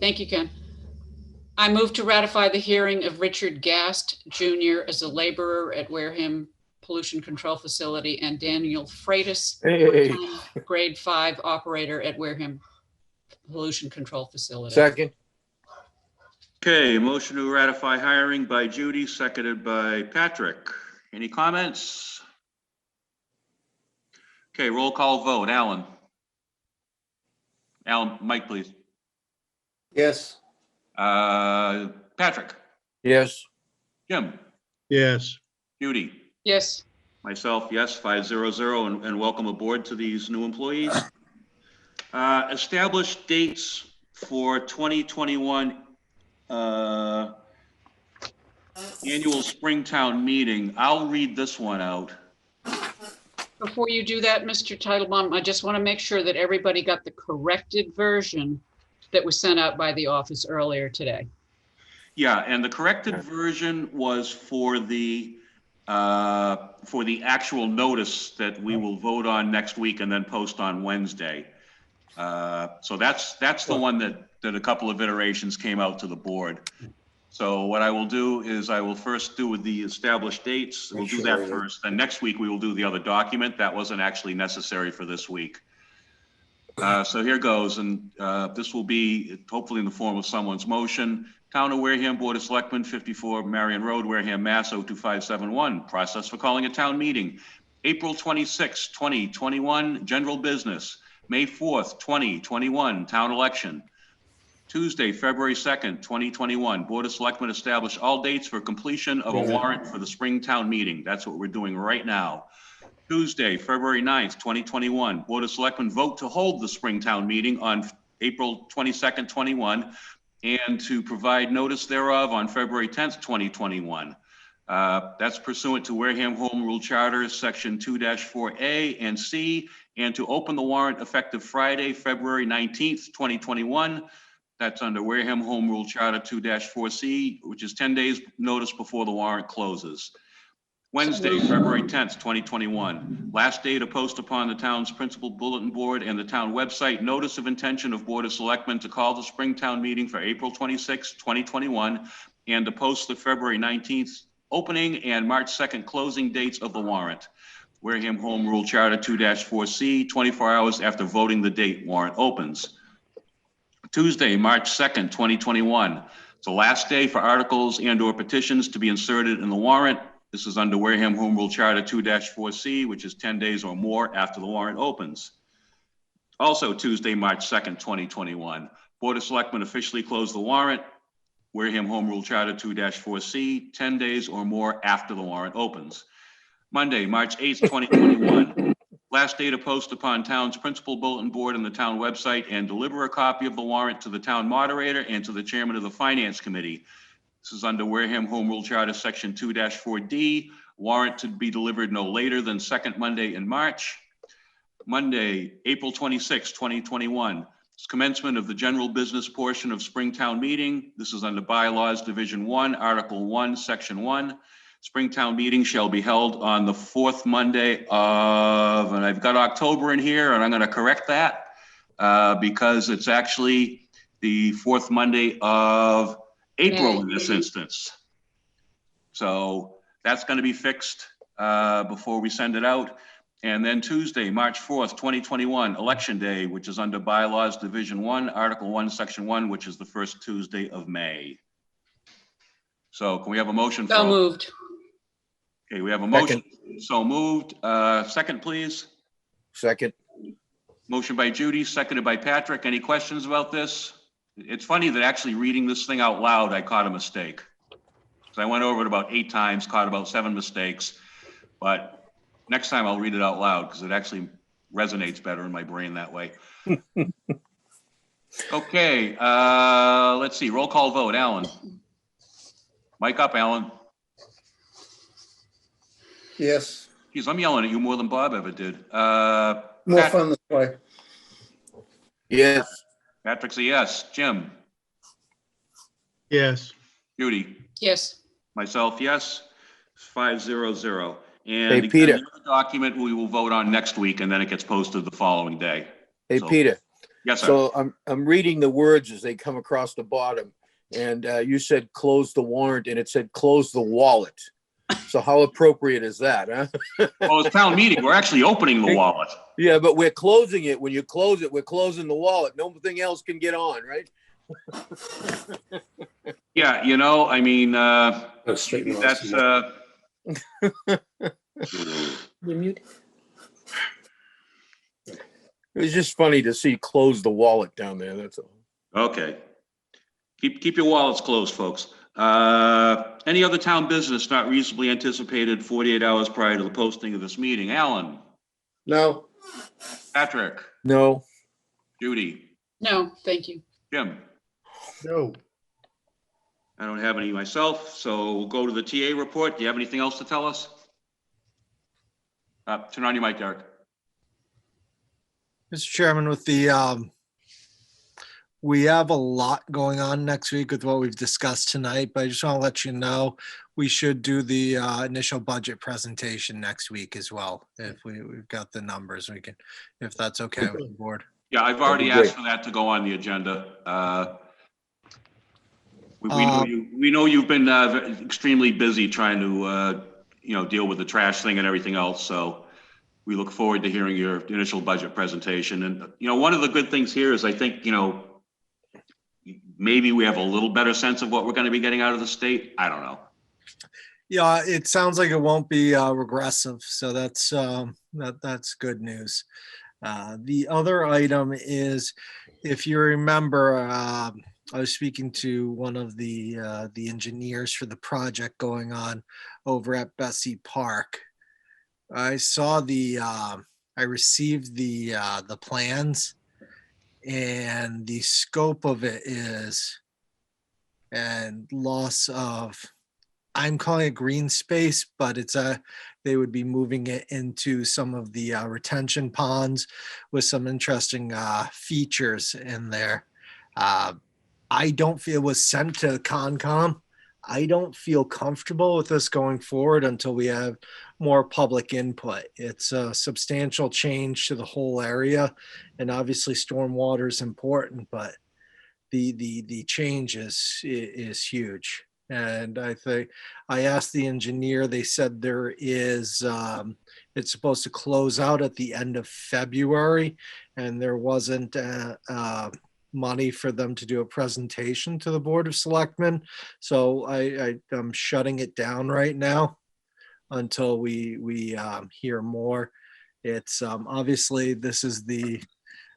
Thank you, Ken. I move to ratify the hearing of Richard Gast Jr. as a laborer at Wareham Pollution Control Facility and Daniel Freitas, grade 5 operator at Wareham Pollution Control Facility. Second. Okay, motion to ratify hiring by Judy, seconded by Patrick. Any comments? Okay, roll call vote. Alan? Alan, Mike, please. Yes. Patrick? Yes. Jim? Yes. Judy? Yes. Myself, yes, 5-0-0, and welcome aboard to these new employees. Establish dates for 2021 annual Springtown meeting. I'll read this one out. Before you do that, Mr. Titlebaum, I just want to make sure that everybody got the corrected version that was sent out by the office earlier today. Yeah, and the corrected version was for the actual notice that we will vote on next week and then post on Wednesday. So that's the one that a couple of iterations came out to the board. So what I will do is I will first do with the established dates. We'll do that first. Then next week we will do the other document. That wasn't actually necessary for this week. So here goes, and this will be hopefully in the form of someone's motion. Town of Wareham Board of Selectmen, 54 Marion Road, Wareham, Mass. 02571. Process for calling a town meeting. April 26, 2021, general business. May 4th, 2021, town election. Tuesday, February 2nd, 2021, Board of Selectmen establish all dates for completion of a warrant for the spring town meeting. That's what we're doing right now. Tuesday, February 9th, 2021, Board of Selectmen vote to hold the Springtown meeting on April 22nd, 21, and to provide notice thereof on February 10th, 2021. That's pursuant to Wareham Home Rule Charter, Section 2-4A and C, and to open the warrant effective Friday, February 19th, 2021. That's under Wareham Home Rule Charter 2-4C, which is 10 days notice before the warrant closes. Wednesday, February 10th, 2021. Last day to post upon the town's principal bulletin board and the town website notice of intention of Board of Selectmen to call the Springtown meeting for April 26, 2021, and to post the February 19th opening and March 2nd closing dates of the warrant. Wareham Home Rule Charter 2-4C, 24 hours after voting the date warrant opens. Tuesday, March 2nd, 2021. It's the last day for articles and or petitions to be inserted in the warrant. This is under Wareham Home Rule Charter 2-4C, which is 10 days or more after the warrant opens. Also Tuesday, March 2nd, 2021, Board of Selectmen officially closed the warrant. Wareham Home Rule Charter 2-4C, 10 days or more after the warrant opens. Monday, March 8th, 2021, last day to post upon town's principal bulletin board and the town website and deliver a copy of the warrant to the town moderator and to the chairman of the finance committee. This is under Wareham Home Rule Charter Section 2-4D. Warrant to be delivered no later than second Monday in March. Monday, April 26, 2021, is commencement of the general business portion of Springtown meeting. This is under Bylaws Division 1, Article 1, Section 1. Springtown meeting shall be held on the fourth Monday of, and I've got October in here, and I'm going to correct that because it's actually the fourth Monday of April in this instance. So that's going to be fixed before we send it out. And then Tuesday, March 4th, 2021, Election Day, which is under Bylaws Division 1, Article 1, Section 1, which is the first Tuesday of May. So can we have a motion? So moved. Okay, we have a motion. So moved. Second, please. Second. Motion by Judy, seconded by Patrick. Any questions about this? It's funny that actually reading this thing out loud, I caught a mistake. So I went over it about 8 times, caught about 7 mistakes, but next time I'll read it out loud because it actually resonates better in my brain that way. Okay, let's see. Roll call vote. Alan. Mic up, Alan. Yes. Geez, I'm yelling at you more than Bob ever did. More fun this way. Yes. Patrick's a yes. Jim. Yes. Judy. Yes. Myself, yes. 5-0-0. And Hey, again, Peter. the other document we will vote on next week, and then it gets posted the following day. Hey, So- Peter. Yes, sir. So I'm reading the words as they come across the bottom, and you said close the warrant, and it said close the wallet. So how appropriate is that, huh? Well, it's town meeting. We're actually opening the wallet. Yeah, but we're closing it. When you close it, we're closing the wallet. Nothing else can get on, right? Yeah, you know, I mean, Let's straighten those that's, out. You mute. It was just funny to see close the wallet down there. That's all. okay. Keep your wallets closed, folks. Any other town business not reasonably anticipated 48 hours prior to the posting of this meeting? Alan, No. Patrick, No. Judy, No, thank you. Jim. No. I don't have any myself, so we'll go to the TA report. Do you have anything else to tell us? Turn on your mic, Derek. Mr. Chairman, with the, we have a lot going on next week with what we've discussed tonight, but I just want to let you know, we should do the initial budget presentation next week as well. If we've got the numbers, we can, if that's okay with the board. Yeah, I've already asked for that to go on the agenda. We know you've been extremely busy trying to, deal with the trash thing and everything else. So we look forward to hearing your initial budget presentation. And, one of the good things here is I think, maybe we have a little better sense of what we're going to be getting out of the state. I don't know. Yeah, it sounds like it won't be regressive. So that's that's good news. The other item is, if you remember, I was speaking to one of the engineers for the project going on over at Bessie Park. I saw I received the plans, and the scope of it is, and loss of, I'm calling it green space, but it's they would be moving it into some of the retention ponds with some interesting features in there. I don't feel it was sent to Concom. I don't feel comfortable with this going forward until we have more public input. It's a substantial change to the whole area, and obviously stormwater is important, but the change is huge. And I think I asked the engineer, they said there is, it's supposed to close out at the end of February, and there wasn't money for them to do a presentation to the Board of Selectmen. So I'm shutting it down right now until we hear more. It's obviously this is the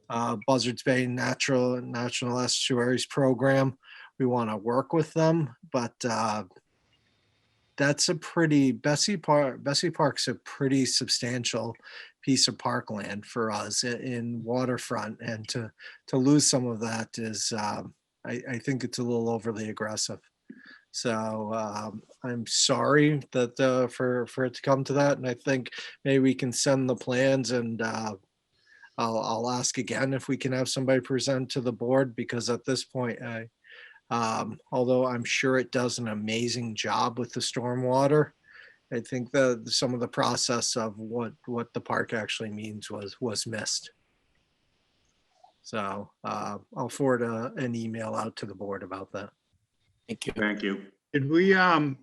Buzzards Bay National Estuaries Program. We want to work with them, but that's a pretty, Bessie Park's a pretty substantial piece of parkland for us in waterfront, and to lose some of that is, I think it's a little overly aggressive. So I'm sorry that for it to come to that, and I think maybe we can send the plans, and I'll ask again if we can have somebody present to the board, because at this point, although I'm sure it does an amazing job with the stormwater, I think that some of the process of what the park actually means was missed. So I'll forward an email out to the board about that. Thank you. Thank you. Did we,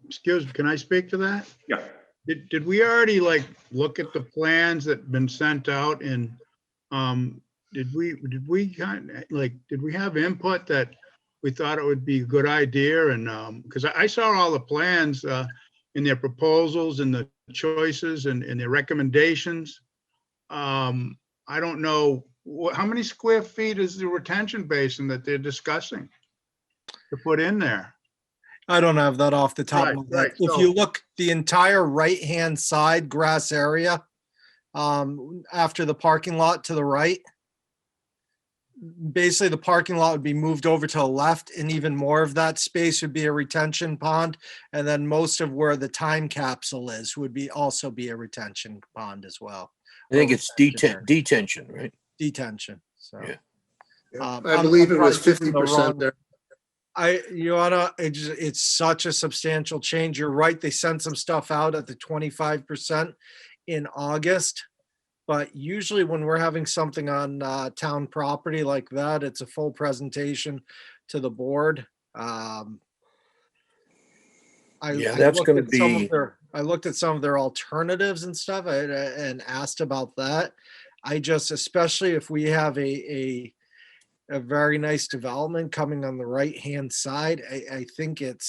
excuse me, can I speak to that? Yeah. Did we already like look at the plans that been sent out, and did we kind of like, did we have input that we thought it would be a good idea? And because I saw all the plans in their proposals and the choices and their recommendations. I don't know how many square feet is the retention basin that they're discussing to put in there. I don't have that off the top Right, of my head. right. If So- you look the entire right-hand side grass area, after the parking lot to the right, basically the parking lot would be moved over to the left, and even more of that space would be a retention pond. And then most of where the time capsule is would also be a retention pond as well. I think it's Retention area. detention, right? Detention, so. Yeah. I believe it was probably using the 50% wrong- there. it's such a substantial change. You're right. They sent some stuff out at the 25% in August. But usually when we're having something on town property like that, it's a full presentation to the board. I That's looked gonna at some of be- I looked at some of their alternatives and stuff, and asked about that. I just, especially if we have a very nice development coming on the right-hand side, I think it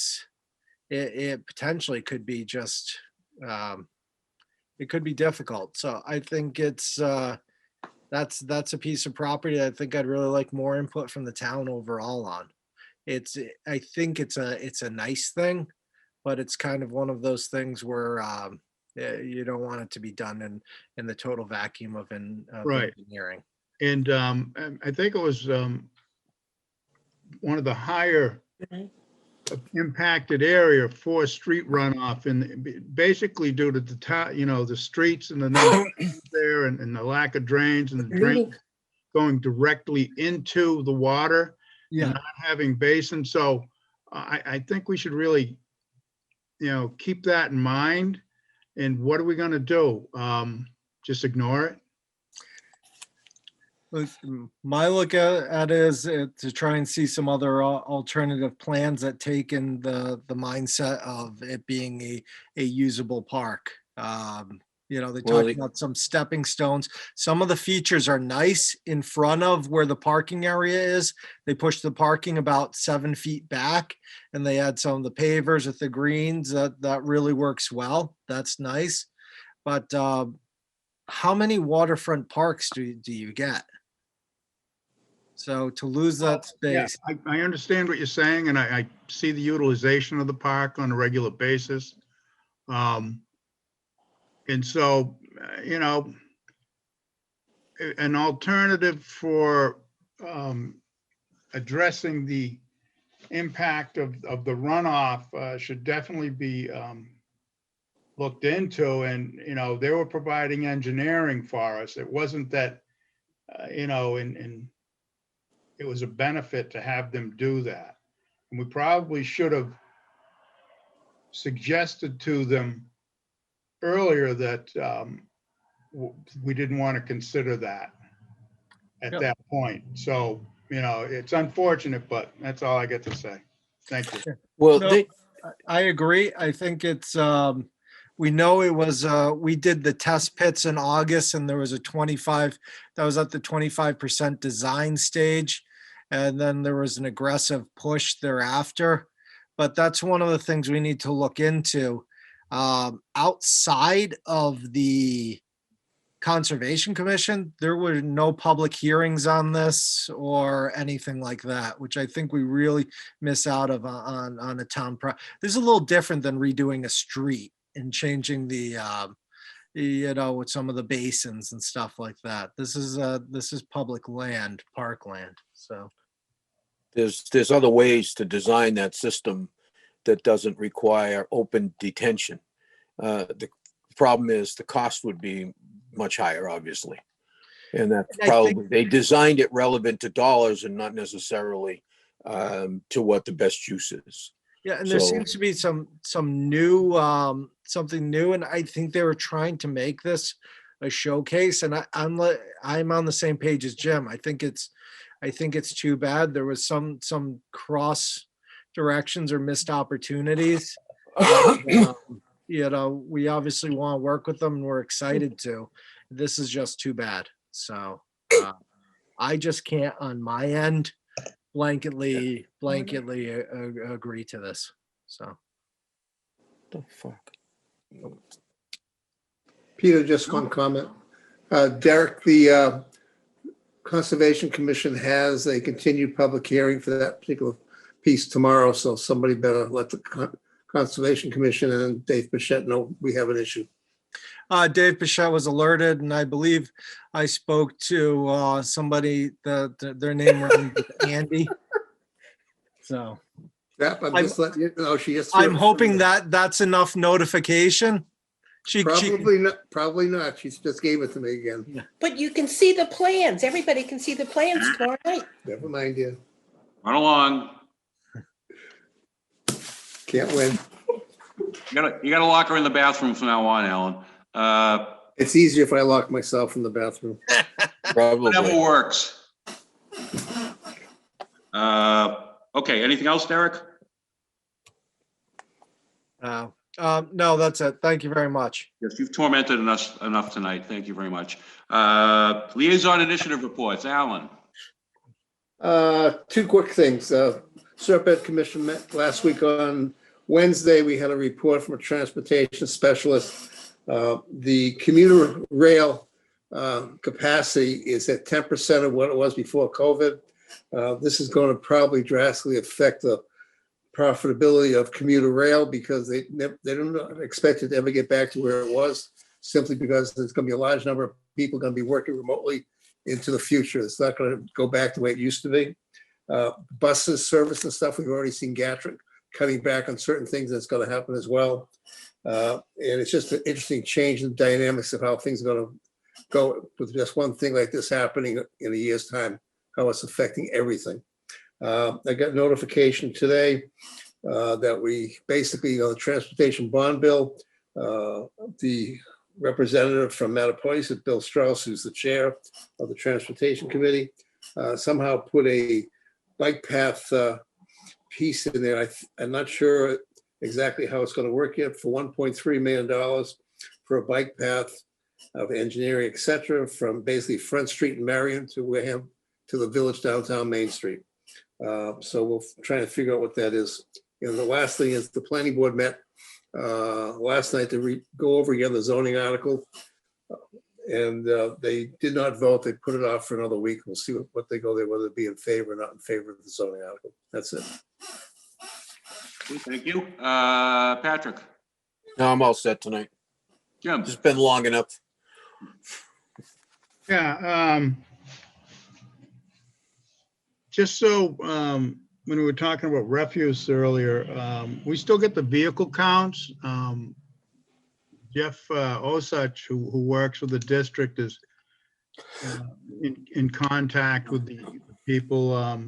potentially could be just, it could be difficult. So I think it's, that's a piece of property I think I'd really like more input from the town overall on. I think it's a nice thing, but it's kind of one of those things where you don't want it to be done in the total vacuum of Right. engineering. And I think it was one of the higher impacted area for street runoff, and basically due to the the streets and the number there, and the lack of drains, and the drain going directly into the water, Yeah. and not having basins. So I think we should really, keep that in mind. And what are we going to do? Just ignore it? My look at it is to try and see some other alternative plans that take in the mindset of it being a usable park. They Well, talk about some stepping stones. Some of the features are nice in front of where the parking area is. They push the parking about 7 feet back, and they add some of the pavers with the greens. That really works well. That's nice. But how many waterfront parks do you get? So to lose that Yeah, space, I understand what you're saying, and I see the utilization of the park on a regular basis. And so, an alternative for addressing the impact of the runoff should definitely be looked into. And, they were providing engineering for us. It wasn't that, and it was a benefit to have them do that. And we probably should have suggested to them earlier that we didn't want to consider that at that point. So, it's unfortunate, but that's all I get to say. Thank you. Well, No, I agree. I think it's, we know it was, we did the test pits in August, and there was that was at the 25% design stage. And then there was an aggressive push thereafter. But that's one of the things we need to look into. Outside of the Conservation Commission, there were no public hearings on this or anything like that, which I think we really miss out of on a town. This is a little different than redoing a street and changing the, with some of the basins and stuff like that. This is public land, parkland, so. There's other ways to design that system that doesn't require open detention. The problem is the cost would be much higher, obviously. And that's probably, they designed it relevant to dollars and not necessarily to what the best use is. Yeah, and there So- seems to be some new, something new, and I think they were trying to make this a showcase, and I'm on the same page as Jim. I think it's too bad. There was some cross directions or missed opportunities. We obviously want to work with them and we're excited to. This is just too bad. So I just can't on my end blanketly agree to this. So. The fuck? Peter, just one comment. Derek, the Conservation Commission has a continued public hearing for that particular piece tomorrow, so somebody better let the Conservation Commission and Dave Bichette know we have an issue. Dave Bichette was alerted, and I believe I spoke to somebody that their name rhymes with Andy. So Yep, I'm just letting you know she is. I'm hoping that that's enough notification. Probably not. She just gave it to me again. But you can see the plans. Everybody can see the plans tomorrow night. Never mind, dear. Run along. Can't win. You gotta lock her in the bathroom from now on, Alan. It's easier if I lock myself in the bathroom. Whatever works. Okay, anything else, Derek? No, that's it. Thank you very much. Yes, you've tormented us enough tonight. Thank you very much. Liaison initiative reports, Alan. Two quick things. Serpent Commission met last week on Wednesday. We had a report from a transportation specialist. The commuter rail capacity is at 10% of what it was before COVID. This is going to probably drastically affect the profitability of commuter rail because they don't expect it to ever get back to where it was, simply because there's going to be a large number of people going to be working remotely into the future. It's not going to go back the way it used to be. Buses, service and stuff, we've already seen Gatwick cutting back on certain things. That's going to happen as well. And it's just an interesting change in the dynamics of how things are going to go with just one thing like this happening in a year's time, how it's affecting everything. I got notification today that we basically, on the transportation bond bill, the representative from Mattapoisett, Bill Strauss, who's the chair of the Transportation Committee, somehow put a bike path piece in there. I'm not sure exactly how it's going to work yet, for $1.3 million for a bike path of engineering, et cetera, from basically Front Street in Marion to Wareham to the village downtown Main Street. So we'll try to figure out what that is. And the last thing is the planning board met last night to go over again the zoning article. And they did not vote. They put it off for another week. We'll see what they go there, whether it be in favor or not in favor of the zoning article. That's it. Thank you. Patrick. No, I'm all set tonight. Jim. It's been long enough. Yeah. Just so when we were talking about refuse earlier, we still get the vehicle counts. Jeff Osich, who works with the district, is in contact with the people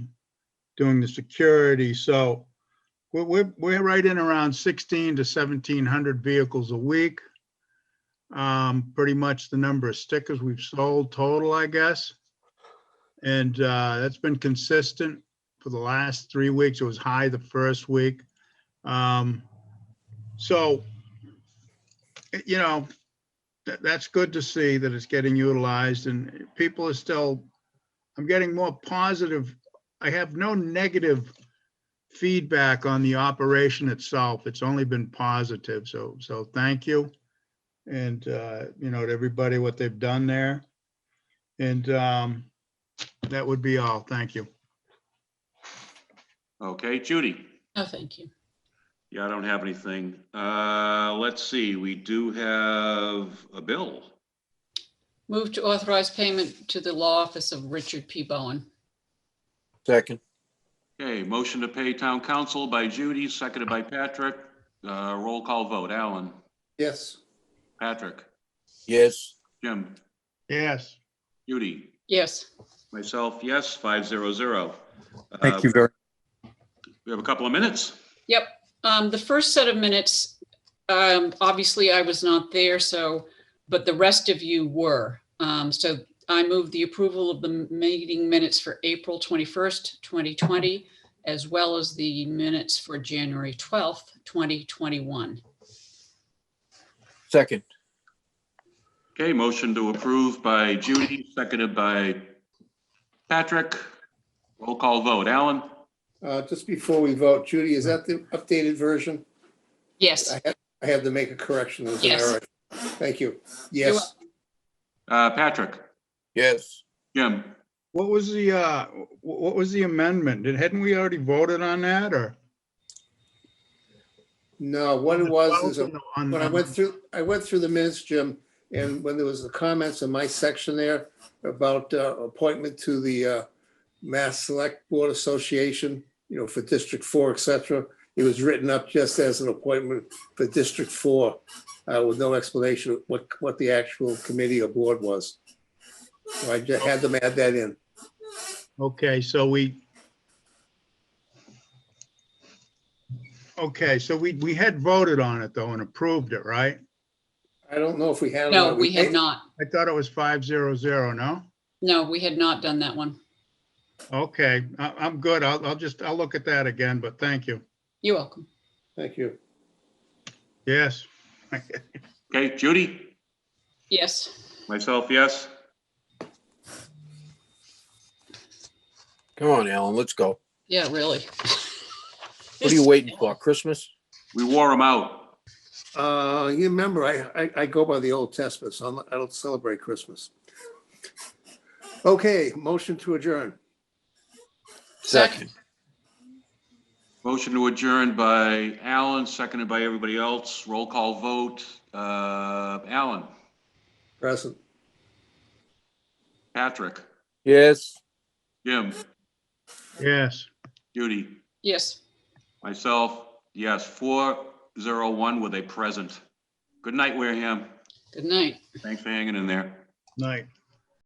doing the security. So we're right in around 16 to 1,700 vehicles a week. Pretty much the number of stickers we've sold total, I guess. And that's been consistent for the last 3 weeks. It was high the first week. So, you know, that's good to see that it's getting utilized, and people are still, I'm getting more positive. I have no negative feedback on the operation itself. It's only been positive. So thank you. and, you know, to everybody what they've done there. And that would be all. Thank you. Okay, Judy? No, thank you. Yeah, I don't have anything. Let's see, we do have a bill. Move to authorize payment to the law office of Richard P. Bowen. Second. Okay, motion to pay town council by Judy, seconded by Patrick. Roll call vote. Alan? Yes. Patrick? Yes. Jim? Yes. Judy? Yes. Myself, yes, 500. Thank you very. We have a couple of minutes. Yep. The first set of minutes, obviously I was not there, but the rest of you were. So I move the approval of the meeting minutes for April 21st, 2020, as well as the minutes for January 12th, 2021. Second. Okay, motion to approve by Judy, seconded by Patrick. Roll call vote. Alan? Just before we vote, Judy, is that the updated version? Yes. I have to make a correction. There's an Yes. error. Thank you. You're Yes. Patrick? Yes. Jim? What was the amendment? Hadn't we already voted on that, or? No, what it was is On- when I went through the minutes, Jim, and when there was the comments in my section there about appointment to the Mass Select Board Association, you know, for District 4, et cetera, it was written up just as an appointment for District 4 with no explanation of what the actual committee or board was. So I just had them add that in. Okay, so we had voted on it though and approved it, right? I don't know if we had. No, we had not. I thought it was 500, no? No, we had not done that one. Okay, I'm good. I'll look at that again, but thank you. You're welcome. Thank you. Yes. Okay, Judy? Yes. Myself, yes. Come on, Alan, let's go. Yeah, really. What are you waiting for? Christmas? We wore them out. You remember, I go by the Old Testament, so I don't celebrate Christmas. Okay, motion to adjourn. Second. Motion to adjourn by Alan, seconded by everybody else. Roll call vote. Alan? Present. Patrick? Yes. Jim? Yes. Judy? Yes. Myself, yes, 401 with a present. Good night, Wareham. Good night. Thanks for hanging in there. Night.